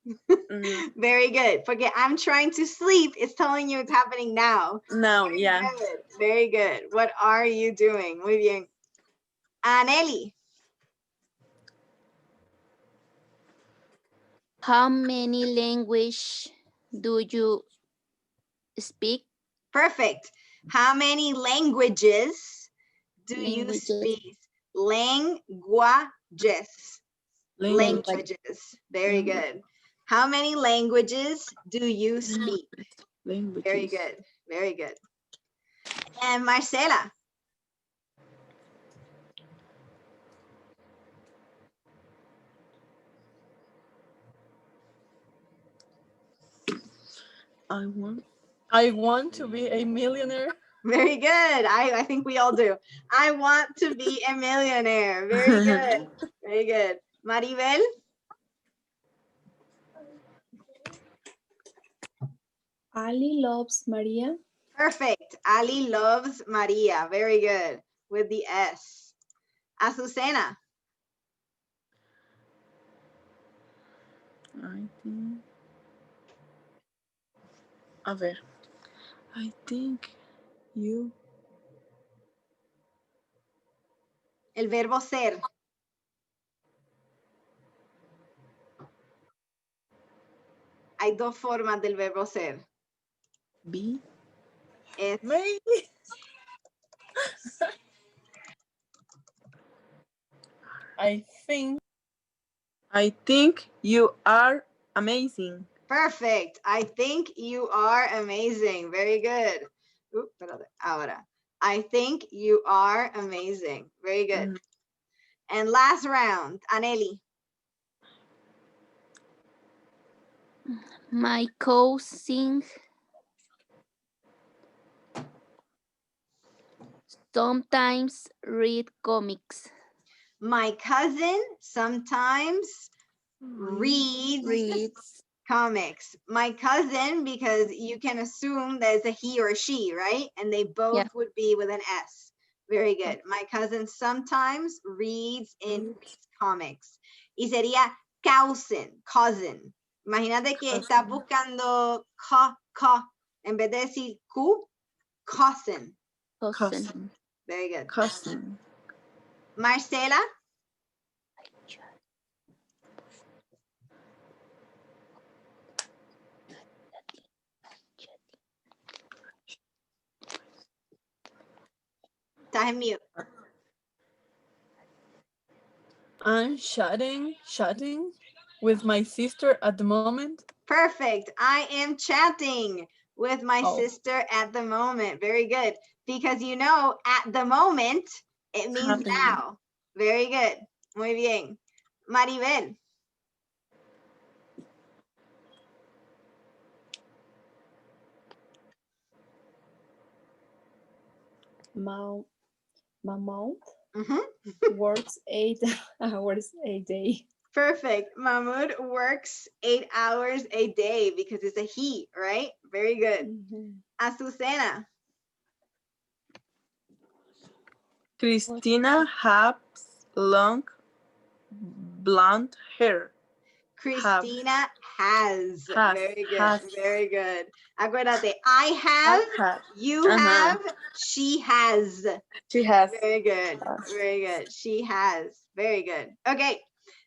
Very good. Forget I'm trying to sleep. It's telling you it's happening now. Now, Very yeah. Good. Very good. What are you doing? Muy bien. Aneli. How many languages do you speak? Perfect. How many languages do you speak? Languages. Languages. Very good. How many languages do you speak? Very good. Very good. And Marcela. I want to be a millionaire. Very good. I think we all do. I want to be a millionaire. Very good. Very good. Maribel? Ali loves Maria. Perfect. Ali loves Maria. Very good. With the S. Azucena? I think. A ver. I think you. El verbo ser. Hay dos formas del verbo ser. Be. Es Maybe. I think you are amazing. perfect. I think you are amazing. Very good. Espérate. Ahora. I think you are amazing. Very good. And last round. Aneli. My cousin sometimes read comics. My cousin sometimes reads comics. My cousin, because you can assume that it's a he or a she, right? And they both would be with an S. Very good. My cousin sometimes reads in comics. Y sería cousin. Imagínate que está buscando co. En vez de decir Q, cousin. Cousin. Very good. Cousin. Marcela? Estás en mute. I'm chatting with my sister at the moment. Perfect. I am chatting with my sister at the moment. Very good. Because you know, at the moment, it means Happening. now. Very good. Muy bien. Maribel. My mouth works 8 hours a day. Perfect. Mahmoud works 8 hours a day because it's a he, right? Very good. Azucena. Christina has long blonde hair. Christina has. Has. Very good. Has. Very good. Acuérdate, I have, you have, she has. She has. Very good. Very good. She has. Very good. Okay.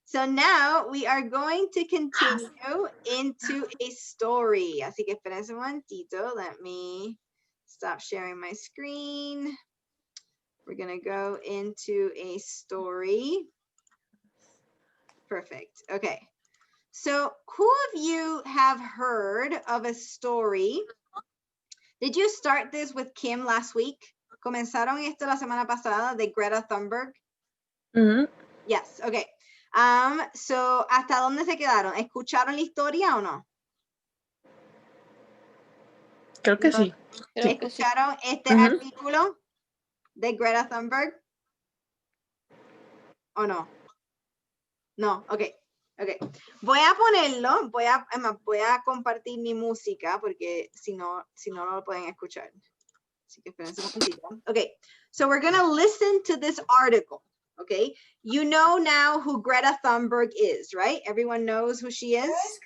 So now we are going to continue into a story. Así que espérense un momentito. Let me stop sharing my screen. We're going to go into a story. Perfect. Okay. So who of you have heard of a story? Did you start this with Kim last week? ¿Comenzaron esto la semana pasada de Greta Thunberg? Yes, okay. So, ¿hasta dónde se quedaron? ¿Escucharon la historia o no? Creo que sí. ¿Escucharon este artículo de Greta Thunberg? ¿O no? No, ok. Okay. Voy a ponerlo, voy a compartir mi música porque si no lo pueden escuchar. Así que espérense un momentito. Okay, so we're going to listen to this article, okay? You know now who Greta Thunberg is, right? Everyone knows who she is?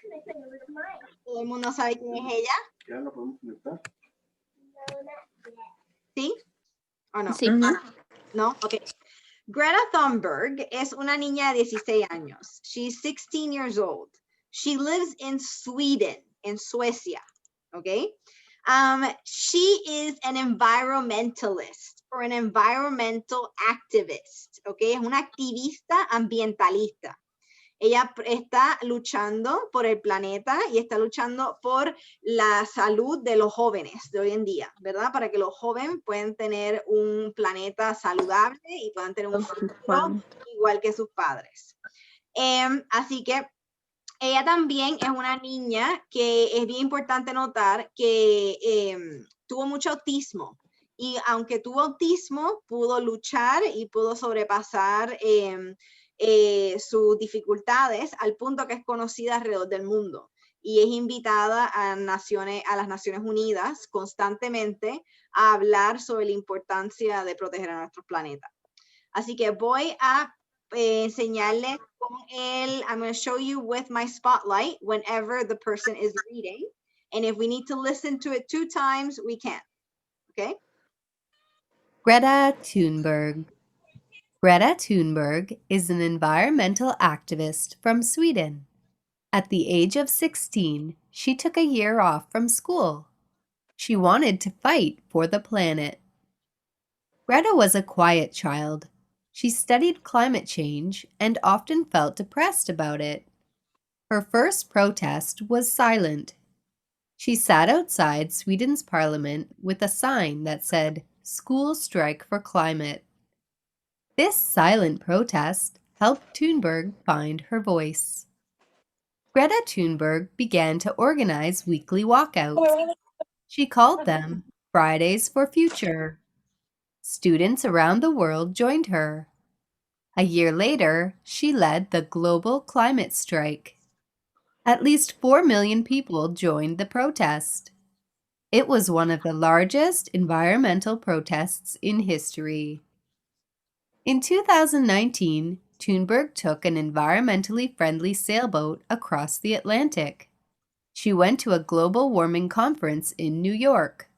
¿Todo el mundo sabe quién es ella? ¿Ya la podemos conectar? ¿Sí? ¿O no? Sí. ¿No? Okay. Greta Thunberg es una niña de 16 años. She's 16 years old. She lives in Sweden, in Suecia, okay? She is an environmentalist or an environmental activist, okay? Es una activista ambientalista. Ella está luchando por el planeta y está luchando por la salud de los jóvenes de hoy en día, ¿verdad? Para que los jóvenes puedan tener un planeta saludable y puedan tener un futuro igual que sus padres. Así que ella también es una niña que es bien importante notar que tuvo mucho autismo y aunque tuvo autismo, pudo luchar y pudo sobrepasar sus dificultades al punto que es conocida alrededor del mundo. Y es invitada a las Naciones Unidas constantemente a hablar sobre la importancia de proteger a nuestro planeta. Así que voy a enseñarles con I'm going to show you with my spotlight whenever the person is reading. And if we need to listen to it 2 times, we can. Okay? Greta Thunberg. Greta Thunberg is an environmental activist from Sweden. At the age of 16, she took a year off from school. She wanted to fight for the planet. Greta was a quiet child. She studied climate change and often felt depressed about it. Her first protest was silent. She sat outside Sweden's parliament with a sign that said, "School strike for climate." This silent protest helped Thunberg find her voice. Greta Thunberg began to organize weekly walkouts. She called them Fridays for Future. Students around the world joined her. A year later, she led the global climate strike. At least 4 million people joined the protest. It was one of the largest environmental protests in history. In 2019, Thunberg took an environmentally friendly sailboat across the Atlantic. She went to a global warming conference in New York.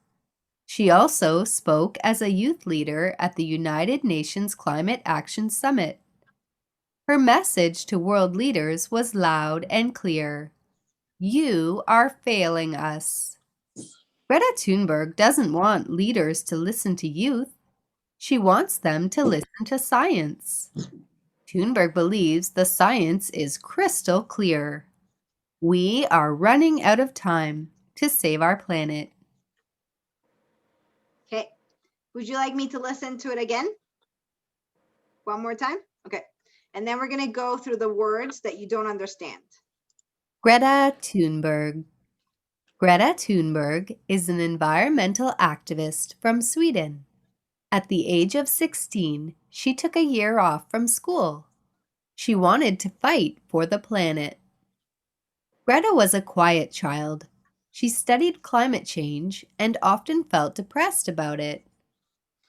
She also spoke as a youth leader at the United Nations Climate Action Summit. Her message to world leaders was loud and clear. You are failing us. Greta Thunberg doesn't want leaders to listen to youth. She wants them to listen to science. Thunberg believes the science is crystal clear. We are running out of time to save our planet. Okay. Would you like me to listen to it again? One more time? Okay. And then we're going to go through the words that you don't understand. Greta Thunberg. Greta Thunberg is an environmental activist from Sweden. At the age of 16, she took a year off from school. She wanted to fight for the planet. Greta was a quiet child. She studied climate change and often felt depressed about it.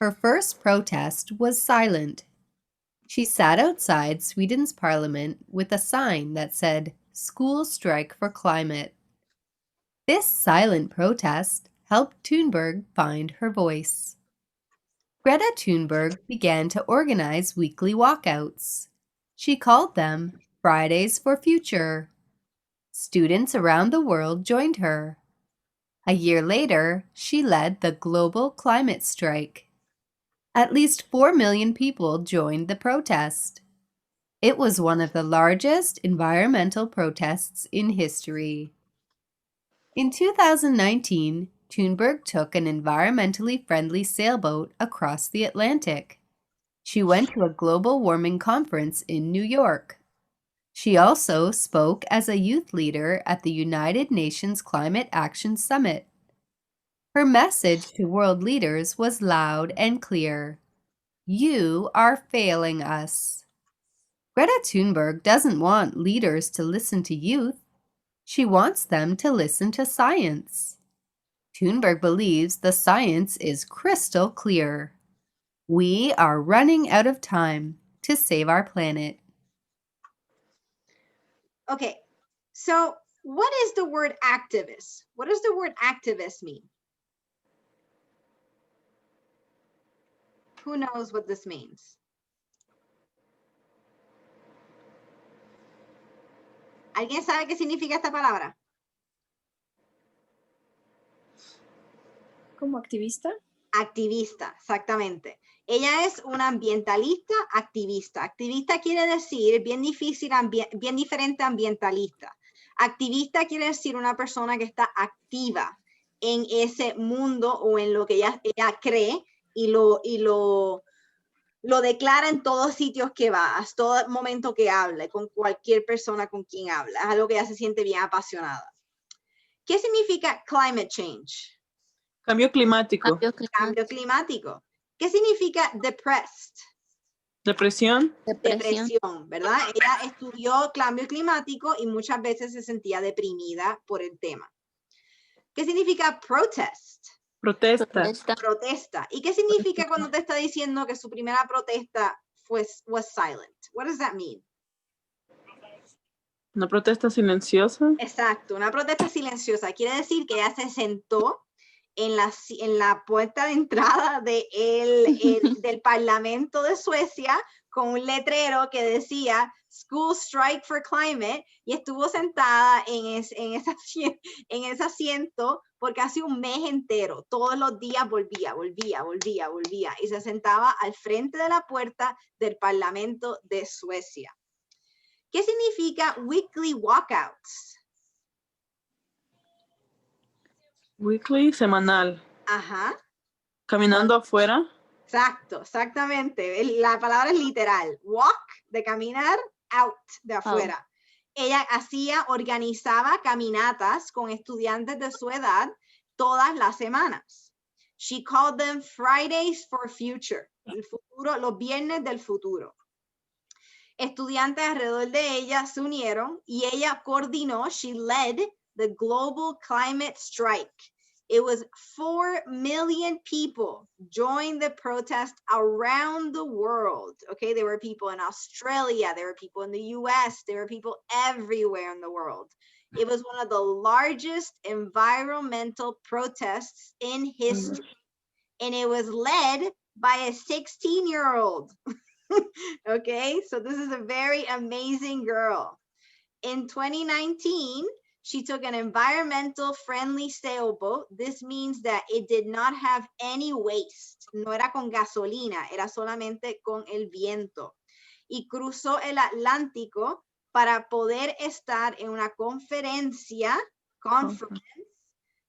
Her first protest was silent. She sat outside Sweden's parliament with a sign that said, "School strike for climate." This silent protest helped Thunberg find her voice. Greta Thunberg began to organize weekly walkouts. She called them Fridays for Future. Students around the world joined her. A year later, she led the global climate strike. At least 4 million people joined the protest. It was one of the largest environmental protests in history. In 2019, Thunberg took an environmentally friendly sailboat across the Atlantic. She went to a global warming conference in New York. She also spoke as a youth leader at the United Nations Climate Action Summit. Her message to world leaders was loud and clear. You are failing us. Greta Thunberg doesn't want leaders to listen to youth. She wants them to listen to science. Thunberg believes the science is crystal clear. We are running out of time to save our planet. Okay, so what is the word activist? What does the word activist mean? Who knows what this means? ¿Alguien sabe qué significa esta palabra? ¿Como activista? Activista, exactamente. Ella es una ambientalista activista. Activista quiere decir, bien diferente a ambientalista. Activista quiere decir una persona que está activa en ese mundo o en lo que ella cree y lo declara en todos sitios que va, a todo momento que hable, con cualquier persona con quien habla. Es algo que ella se siente bien apasionada. ¿Qué significa climate change? Cambio climático. Cambio climático. ¿Qué significa depressed? Depresión. Depresión, ¿verdad? Ella estudió cambio climático y muchas veces se sentía deprimida por el tema. ¿Qué significa protest? Protesta. Protesta. ¿Y qué significa cuando te está diciendo que su primera protesta was silent? What does that mean? Una protesta silenciosa. Exacto, una protesta silenciosa. Quiere decir que ella se sentó en la puerta de entrada del Parlamento de Suecia con un letrero que decía School Strike for Climate y estuvo sentada en ese asiento por casi un mes entero. Todos los días volvía y se sentaba al frente de la puerta del Parlamento de Suecia. ¿Qué significa weekly walkouts? Weekly, semanal. Ajá. Caminando afuera. Exacto, exactamente. La palabra es literal. Walk, de caminar, out, de afuera. Ella organizaba caminatas con estudiantes de su edad todas las semanas. She called them Fridays for Future, los viernes del futuro. Estudiantes alrededor de ella se unieron y ella coordinó, she led the global climate strike. It was 4 million people joined the protest around the world. Okay, there were people in Australia, there were people in the US, there were people everywhere in the world. It was one of the largest environmental protests in history. And it was led by a 16-year-old. Okay, so this is a very amazing girl. In 2019, she took an environmental friendly sailboat. This means that it did not have any waste. No era con gasolina, era solamente con el viento. Y cruzó el Atlántico para poder estar en una conference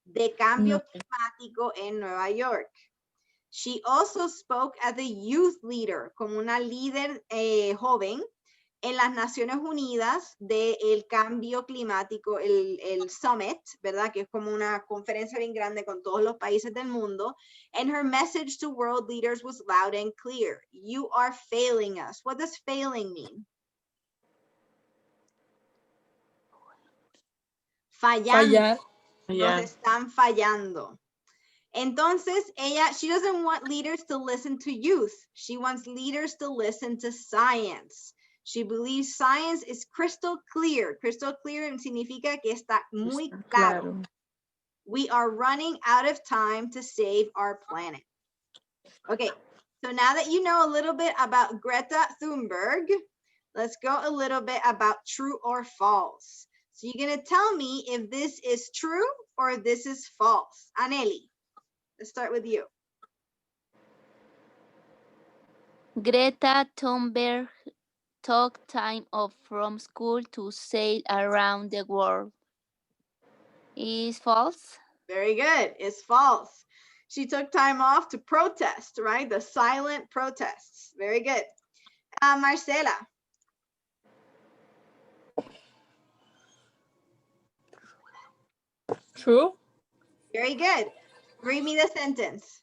de cambio climático en Nueva York. She also spoke as a youth leader, como una líder joven en las Naciones Unidas del cambio climático, el Summit, ¿verdad? Que es como una conferencia bien grande con todos los países del mundo. And her message to world leaders was loud and clear. You are failing us. What does failing mean? Fallando. Nos están fallando. Entonces, she doesn't want leaders to listen to youth. She wants leaders to listen to science. She believes science is crystal clear. Crystal clear significa que está muy claro. We are running out of time to save our planet. Okay, so now that you know a little bit about Greta Thunberg, let's go a little bit about true or false. So you're going to tell me if this is true or if this is false. Anneli. Let's start with you. Greta Thunberg took time off from school to sail around the world. Is false? Very good. It's false. She took time off to protest, right? The silent protests. Very good. Marcela. True. Very good. Read me the sentence.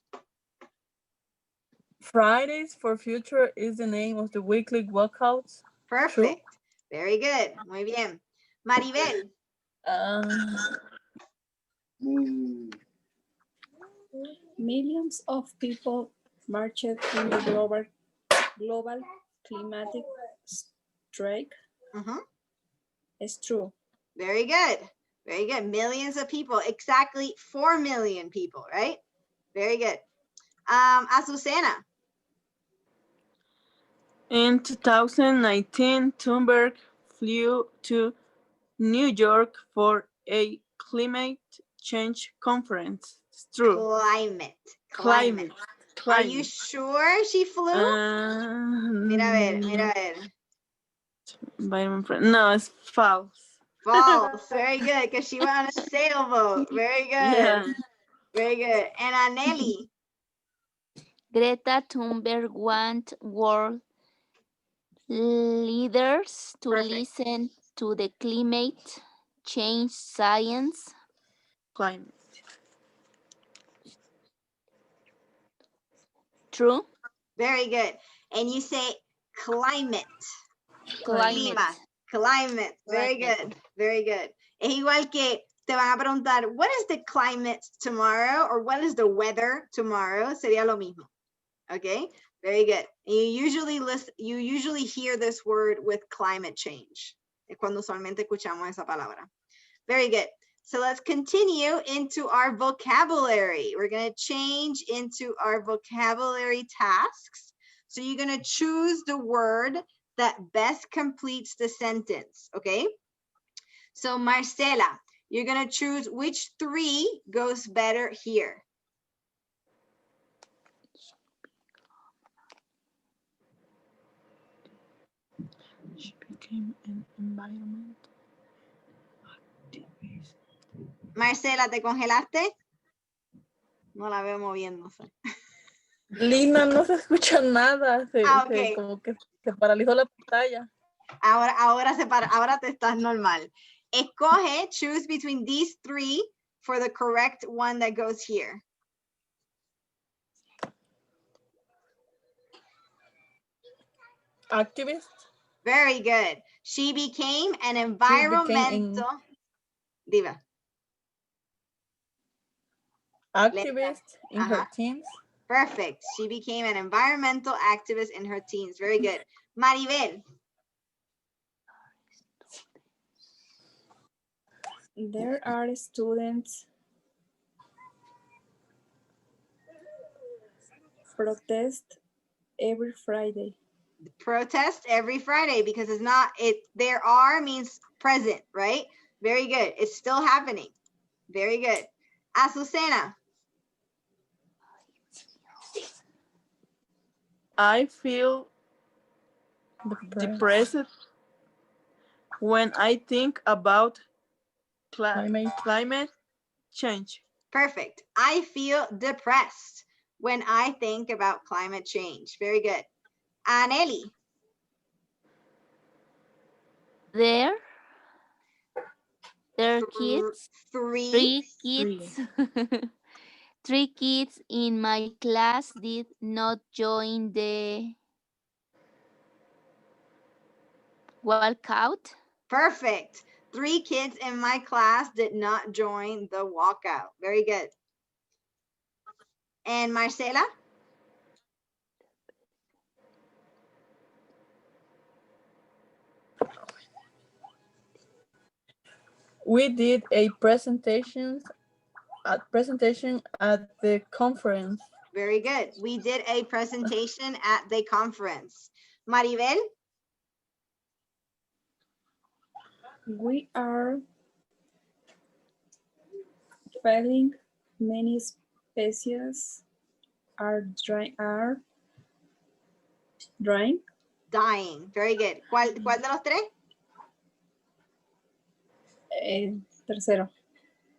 Fridays for Future is the name of the weekly walkouts. Perfect. True. Very good. Muy bien. Maribel. Millions of people marched in the global climatic strike. It's true. Very good. Very good. Millions of people. Exactly 4 million people, right? Very good. Azucena. In 2019, Thunberg flew to New York for a climate change conference. It's true. Climate. Are you sure she flew? Mira a ver. No, it's false. False. Very good, because she went on a sailboat. Very good. Yeah. Very good. And Anneli. Greta Thunberg wants world leaders to listen to the climate change science. Climate. True. Very good. And you say climate. Climate. Clima. Climate. Very good. Very good. Es igual que te van a preguntar, what is the climate tomorrow? Or what is the weather tomorrow? Sería lo mismo. Okay. Very good. And you usually hear this word with climate change. Es cuando usualmente escuchamos esa palabra. Very good. So let's continue into our vocabulary. We're going to change into our vocabulary tasks. So you're going to choose the word that best completes the sentence, okay? So Marcela, you're going to choose which 3 goes better here. She became an environment activist. Marcela, ¿te congelaste? No la veo moviéndose. Lina, no se escucha nada. Okay. Como que se paralizó la pantalla. Ahora te estás normal. Escoge, choose between these 3 for the correct one that goes here. Activist. Very good. She became an environmental. Diva. Activist in her teens. Perfect. She became an environmental activist in her teens. Very good. Maribel. There are students protest every Friday. Protest every Friday because it's not, there are means present, right? Very good. It's still happening. Very good. Azucena. I feel depressed when I think about climate change. Perfect. I feel depressed when I think about climate change. Very good. Aneli. There are kids. 3 kids. 3 kids in my class did not join the walkout. Perfect. 3 kids in my class did not join the walkout. Very good. And Marcela? We did a presentation at the conference. Very good. We did a presentation at the conference. Maribel? We are failing. Many species are dying. Very good. ¿Cuál de los 3? Tercero.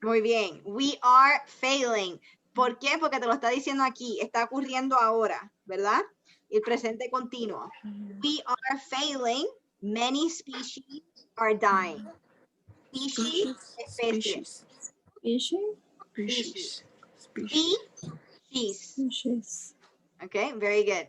Muy bien. We are failing. ¿Por qué? Porque te lo está diciendo aquí. Está ocurriendo ahora, ¿verdad? El presente continuo. We are failing. Many species are dying. Species. Especies. Species. Okay, very good.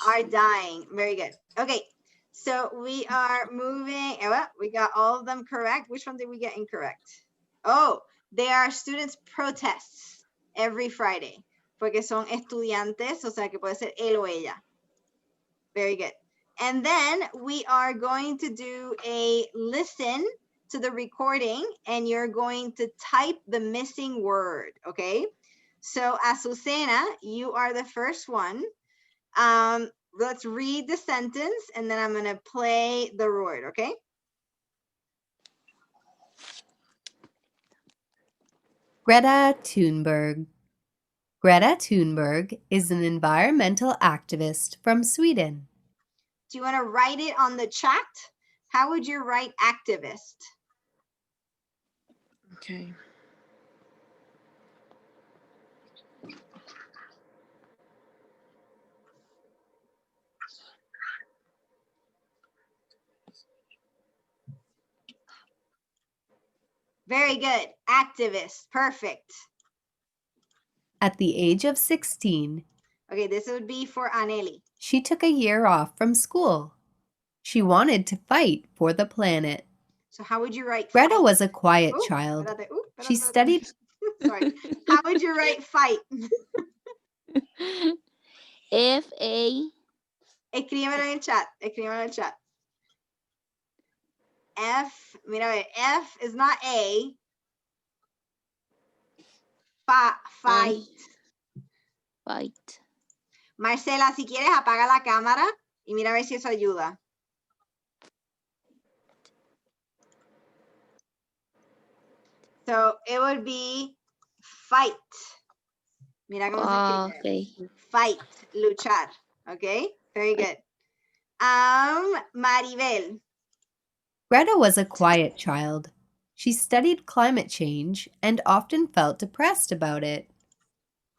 Are dying. Very good. Okay, so we are moving. We got all of them correct. Which one did we get incorrect? Oh, they are students' protests every Friday. Porque son estudiantes, o sea que puede ser él o ella. Very good. And then we are going to do a listen to the recording and you're going to type the missing word, okay? So Azucena, you are the first one. Let's read the sentence and then I'm gonna play the word, okay? Greta Thunberg. Greta Thunberg is an environmental activist from Sweden. Do you want to write it on the chat? How would you write activist? Okay. Very good. Activist. Perfect. At the age of 16, Okay, this would be for Aneli. She took a year off from school. She wanted to fight for the planet. So how would you write Greta fight? was a quiet Ooh, child. espérate, ooh, She espérate. studied. Sorry. How would you write fight? F-A. Escríbemelo en el chat. Escríbemelo en el chat. F, mira, a ver, F is not A. Fight. Fight. Marcela, si quieres, apaga la cámara y mira a ver si eso ayuda. So it would be fight. Mira cómo se escribe. Okay. Fight, luchar. Okay, very good. Maribel. Greta was a quiet child. She studied climate change and often felt depressed about it.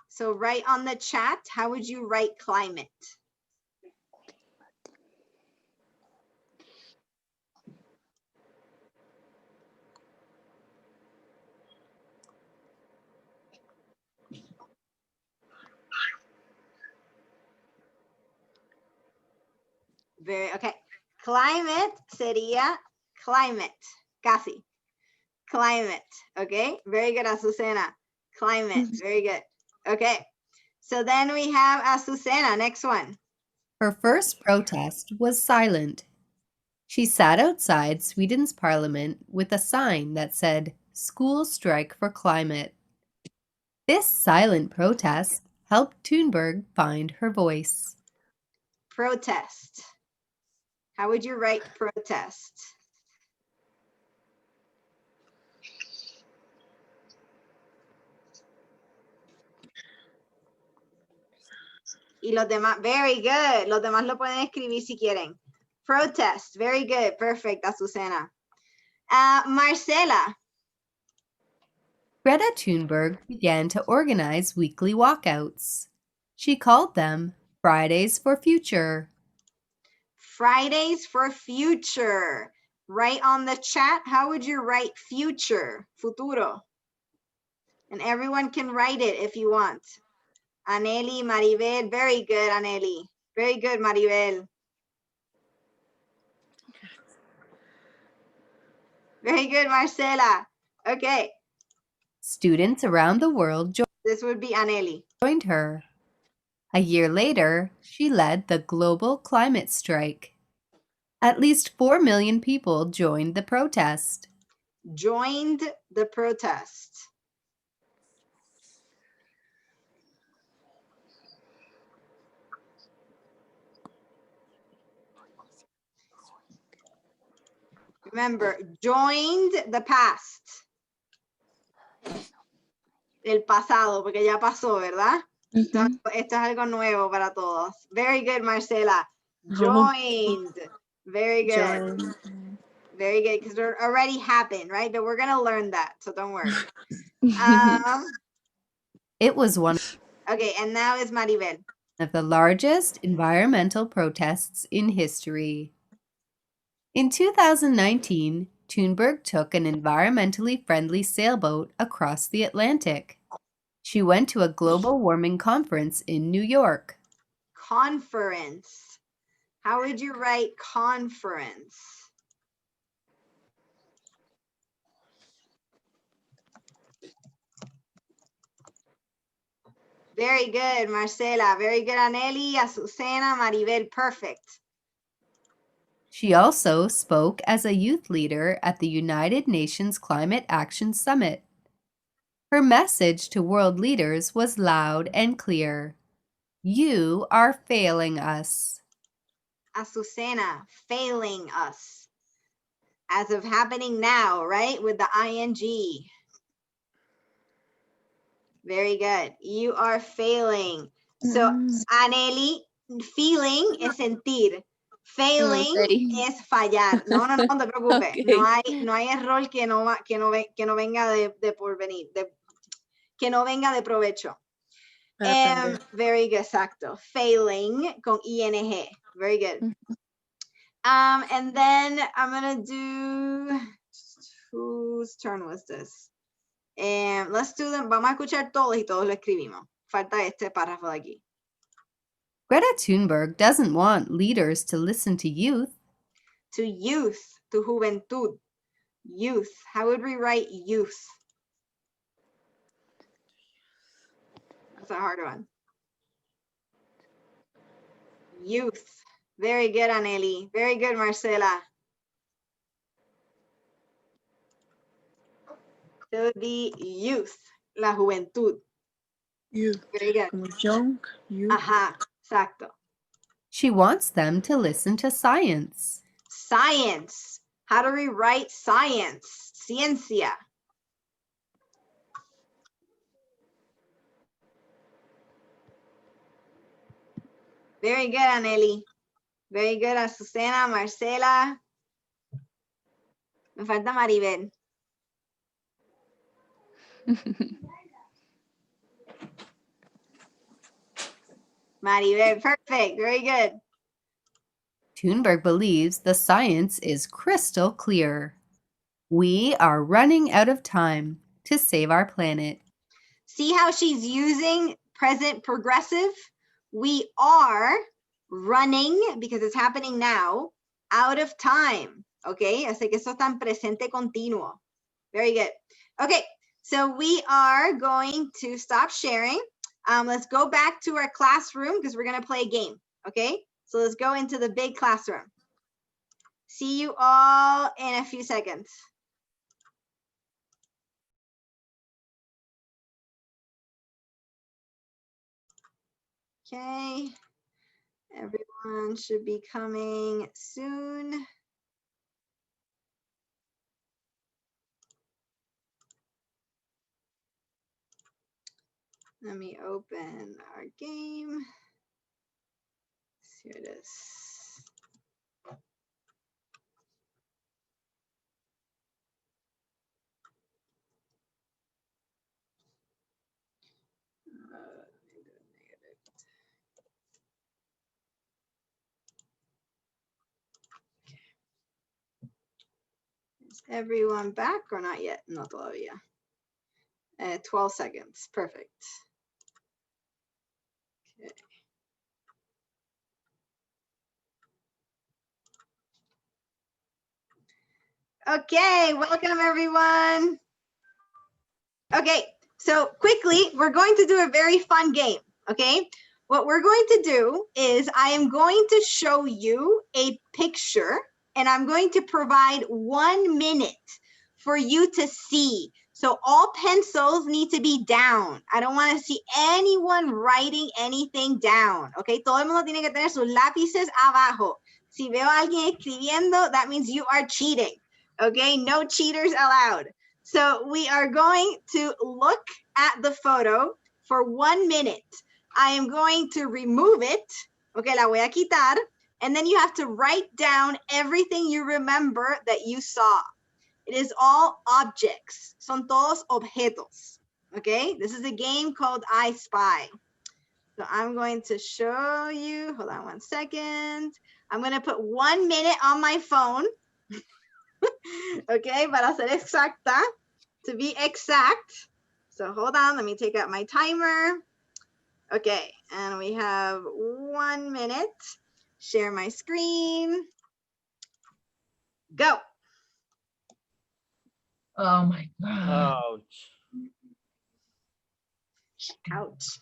So write on the chat, how would you write climate? Okay. Climate sería climate. Casi. Climate. Okay. Very good, Azucena. Climate. Very good. Okay. So then we have Azucena. Next one. Her first protest was silent. She sat outside Sweden's parliament with a sign that said, "School strike for climate." This silent protest helped Thunberg find her voice. Protest. How would you write protest? Y los demás, very good. Los demás lo pueden escribir si quieren. Protest, very good. Perfect, Azucena. Marcela. Greta Thunberg began to organize weekly walkouts. She called them Fridays for Future. Fridays for Future. Write on the chat, how would you write future? Futuro. And everyone can write it if you want. Aneli, Maribel, very good, Aneli. Very good, Maribel. Very good, Marcela. Okay. Students around the world This would be Aneli. joined her. A year later, she led the global climate strike. At least 4 million people joined the protest. Joined the protest. Remember, joined the past. El pasado, porque ya pasó, ¿verdad? Esto es algo nuevo para todos. Very good, Marcela. Joined. Very good. Joined. Very good, because it already happened, right? But we're going to learn that, so don't worry. It was one Okay, and now is Maribel. of the largest environmental protests in history. In 2019, Thunberg took an environmentally friendly sailboat across the Atlantic. She went to a global warming conference in New York. Conference. How would you write conference? Very good, Marcela. Very good, Aneli, Azucena, Maribel. Perfect. She also spoke as a youth leader at the United Nations Climate Action Summit. Her message to world leaders was loud and clear. You are failing us. Azucena, failing us. As of happening now, right? With the ing. Very good. You are failing. So, Aneli, feeling es sentir. Failing es fallar. No, no, no te preocupes. Okay. No hay error que no venga de por venir, que no venga de provecho. Very good, exacto. Failing con ing. Very good. And then I'm gonna do, whose turn was this? Let's do them. Vamos a escuchar todos y todos lo escribimos. Falta este párrafo de aquí. Greta Thunberg doesn't want leaders to listen to youth. To youth, to juventud. Youth. How would we write youth? That's a hard one. Youth. Very good, Aneli. Very good, Marcela. To the youth, la juventud. Youth. Very good. Como young, youth. Ajá, exacto. She wants them to listen to science. Science. How do we write science? Ciencia. Very good, Aneli. Very good, Azucena, Marcela. Me falta Maribel. Maribel, perfect. Very good. Thunberg believes the science is crystal clear. We are running out of time to save our planet. See how she's using present progressive? We are running, because it's happening now, out of time. Okay, así que eso está en presente continuo. Very good. Okay, so we are going to stop sharing. Let's go back to our classroom because we're going to play a game. Okay, so let's go into the big classroom. See you all in a few seconds. Okay, everyone should be coming soon. Let me open our game. Here it is. Is everyone back or not yet? No todavía. 12 seconds. Perfect. Okay, welcome everyone. Okay, so quickly, we're going to do a very fun game, okay? What we're going to do is I am going to show you a picture and I'm going to provide 1 minute for you to see. So all pencils need to be down. I don't want to see anyone writing anything down, okay? Todo el mundo tiene que tener sus lápices abajo. Si veo a alguien escribiendo, that means you are cheating, okay? No cheaters allowed. So we are going to look at the photo for 1 minute. I am going to remove it. Okay, la voy a quitar. And then you have to write down everything you remember that you saw. It is all objects. Son todos objetos. Okay, this is a game called I Spy. So I'm going to show you. Hold on 1 second. I'm going to put 1 minute on my phone. Okay, para ser exacta, to be exact. So hold on, let me take out my timer. Okay, and we have 1 minute. Share my screen. Go. Oh my God. Ouch. Ouch.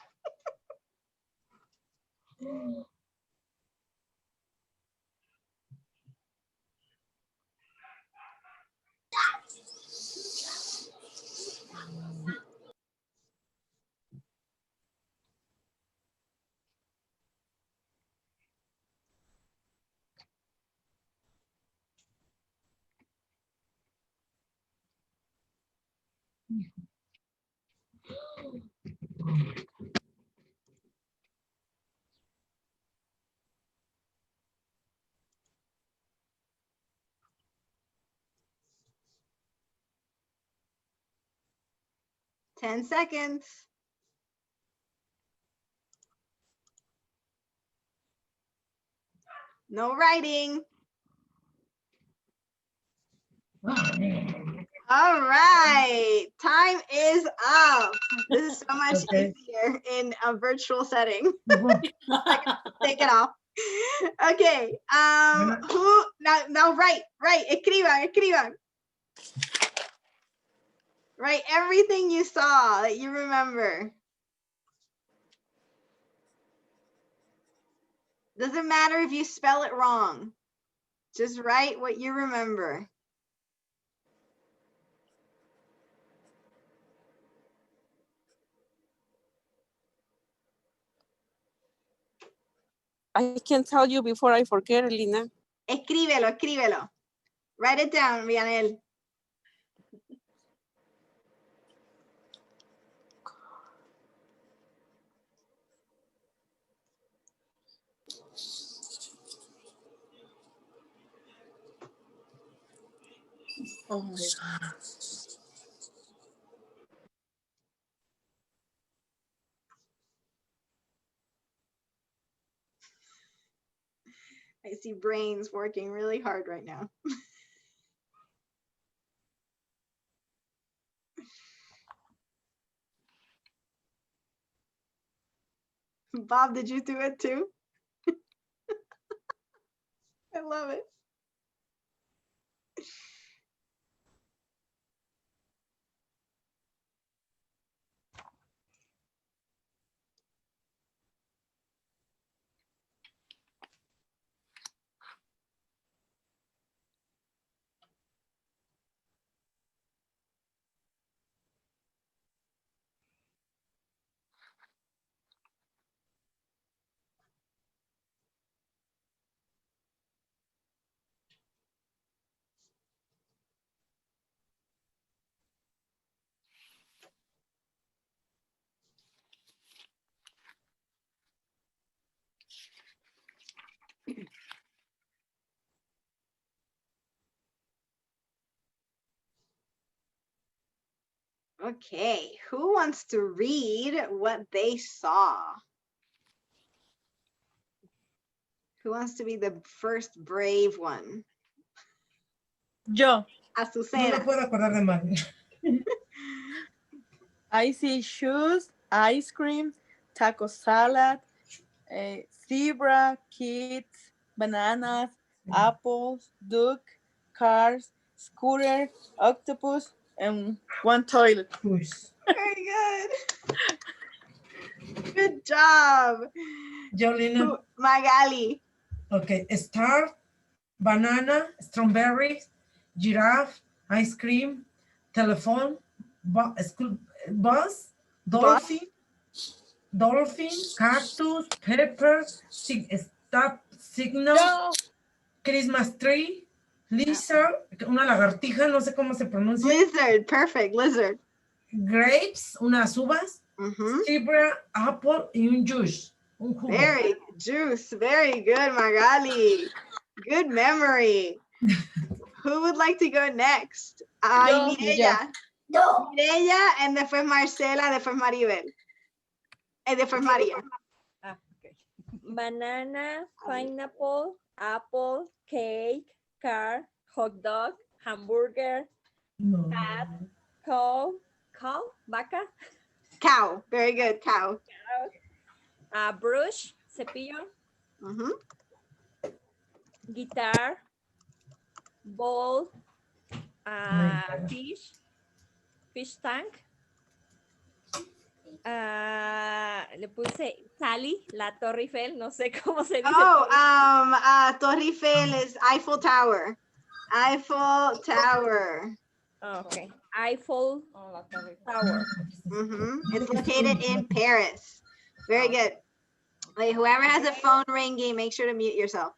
Ten seconds. No writing. All right, time is up. This is so much easier in a virtual setting. Take it off. Okay, who, now write, escriban. Write everything you saw that you remember. Doesn't matter if you spell it wrong. Just write what you remember. I can tell you before I forget, Lina. Escríbelo. Write it down, Rianel. Oh my God. I see brains working really hard right now. Bob, did you do it too? I love it. Okay, who wants to read what they saw? Who wants to be the first brave one? Yo. Azucena. No me puedo acordar de más. I see shoes, ice cream, taco salad, zebra, kids, bananas, apples, duck, cars, scooter, octopus, and one toilet. Very good. Good job. Jolina. Magali. Okay, star, banana, strawberry, giraffe, ice cream, telephone, bus, dolphin, cactus, pepper, stop signal, No. Christmas tree, lizard, una lagartija, no sé cómo se pronuncia. Lizard, perfect, lizard. Grapes, unas uvas, zebra, apple y un juice. Un jugo. Very juice, very good, Magali. Good memory. Who would like to go next? Mireya. Mireya, and después Marcela, después Maribel. And después María. Okay. Banana, pineapple, apple, cake, car, hot dog, hamburger, cat, cow, vaca. Cow, very good, cow. Brush, cepillo. Guitar, ball, fish tank. Le puse Sally, la Torre Eiffel, no sé cómo se dice. Torre Eiffel is Eiffel Tower. Eiffel Tower. Okay, Eiffel Tower. It's located in Paris. Very good. Wait, whoever has a phone ringing, make sure to mute yourself.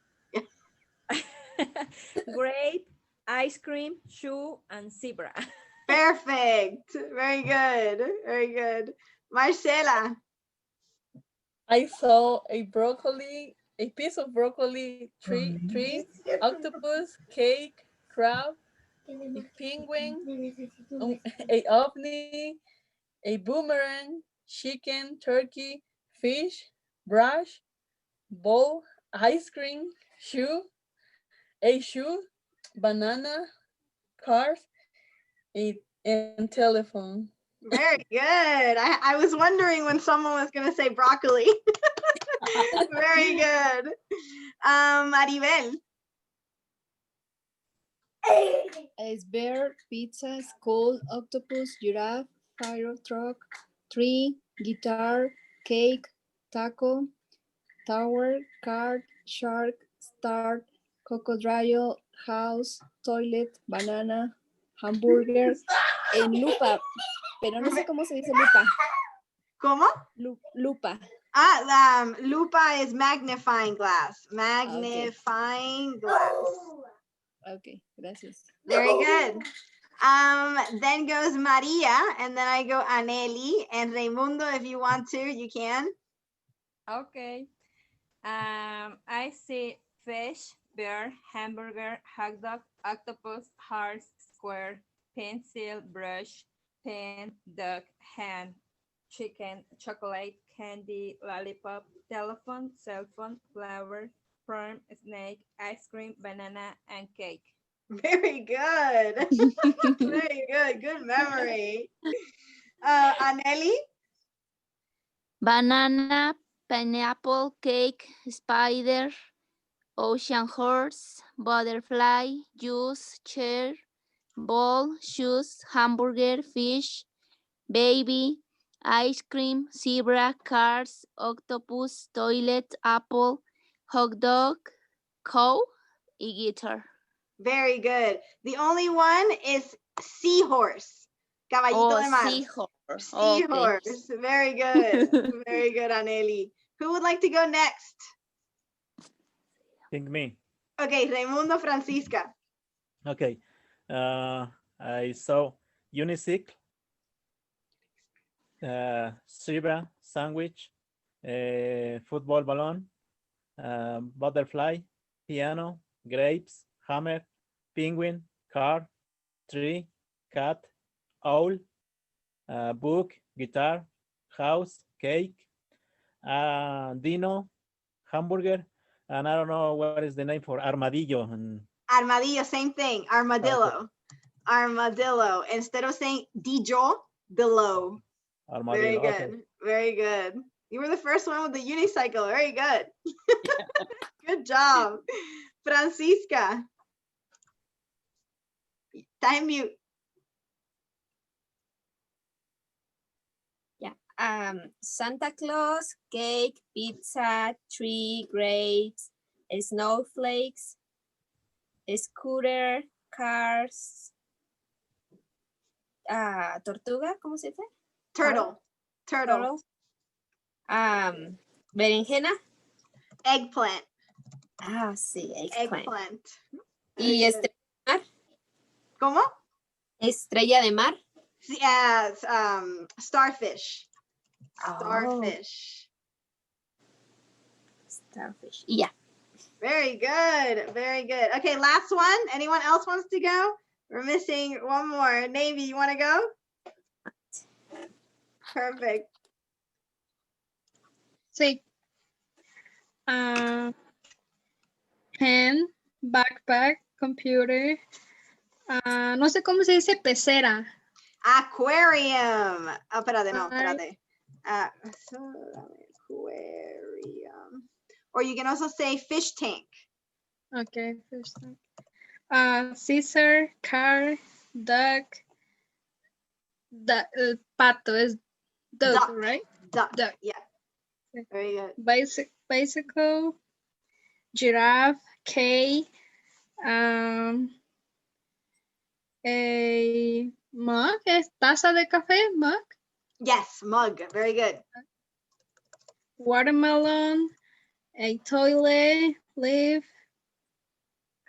Great, ice cream, shoe, and zebra. Perfect. Very good. Very good. Marcela. I saw a piece of broccoli, tree, octopus, cake, crab, a penguin, a ovni, a boomerang, chicken, turkey, fish, brush, bowl, ice cream, shoe, banana, cars, In telephone. Very good. I was wondering when someone was going to say broccoli. Very good. Maribel. Is bear, pizza, skull, octopus, giraffe, fire truck, tree, guitar, cake, taco, tower, card, shark, start, cocodrilo, house, toilet, banana, hamburger, en lupa. Pero no sé cómo se dice lupa. ¿Cómo? Lupa. Lupa is magnifying glass. Magnifying glass. Okay, gracias. Very good. Then goes Maria, and then I go Aneli and Raimundo. If you want to, you can. Okay. I see fish, bear, hamburger, hot dog, octopus, horse, square, pencil, brush, pen, duck, hand, chicken, chocolate, candy, lollipop, telephone, cell phone, flower, prawn, snake, ice cream, banana, and cake. Very good. Very good. Good memory. Aneli? Banana, pineapple, cake, spider, ocean horse, butterfly, juice, chair, ball, shoes, hamburger, fish, baby, ice cream, zebra, cars, octopus, toilet, apple, hot dog, cow, y guitar. Very good. The only one is seahorse. Caballito de mar. Seahorse. Seahorse. Okay. Very good. Very good, Aneli. Who would like to go next? Think me. Okay, Raimundo, Francisca. Okay. I saw unicycle, zebra, sandwich, football balloon, butterfly, piano, grapes, hammer, penguin, car, tree, cat, owl, book, guitar, house, cake, dino, hamburger, and I don't know what is the name for armadillo. Armadillo, same thing. Armadillo. Okay. Armadillo. Instead of saying dijo, dillo. Armadillo. Very good. Okay. Very good. You were the first one with the unicycle. Very good. Good job. Francisca. Time mute. Santa Claus, cake, pizza, tree, grapes, snowflakes, scooter, cars, tortuga, ¿cómo se dice? Turtle. Turtle. Berenjena. Eggplant. Ah, sí, eggplant. Eggplant. Y estrella de mar. ¿Cómo? Estrella de mar. Yes, starfish. Starfish. Starfish. Yeah. Very good. Very good. Okay, last one. Anyone else wants to go? We're missing one more. Navy, you want to go? Perfect. Sí. Pen, backpack, computer. No sé cómo se dice pecera. Aquarium. Oh, espérate, no, espérate. Aquarium. Or you can also say fish tank. Okay, fish tank. Scissor, car, duck. Pato is duck, right? Duck. Yeah. Very good. Bicycle, giraffe, K, a mug, ¿es taza de café? Mug? Yes, mug. Very good. Watermelon, a toilet, leaf,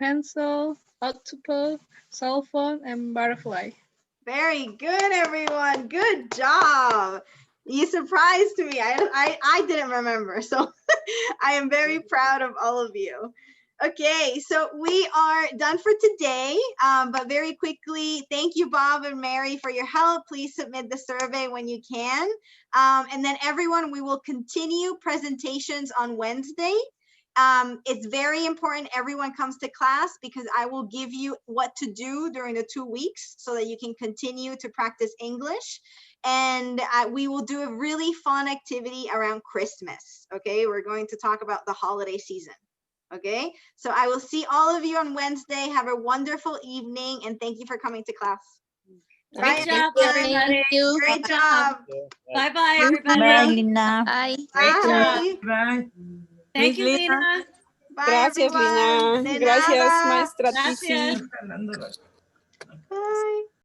pencil, octopus, cell phone, and butterfly. Very good, everyone. Good job. You surprised me. I didn't remember, so I am very proud of all of you. Okay, so we are done for today, but very quickly, thank you, Bob and Mary, for your help. Please submit the survey when you can. And then everyone, we will continue presentations on Wednesday. It's very important everyone comes to class because I will give you what to do during the 2 weeks so that you can continue to practice English. And we will do a really fun activity around Christmas. Okay, we're going to talk about the holiday season. Okay, so I will see all of you on Wednesday. Have a wonderful evening and thank you for coming to class. Great Bye, job, everyone. everybody. Great job. Bye-bye, everybody. Bye, Lina. Bye. Bye. Bye. Thank you, Miss Lina. Bye, Gracias, everyone. Lina. De Gracias, nada. maestra Gracias. Tizi. Bye.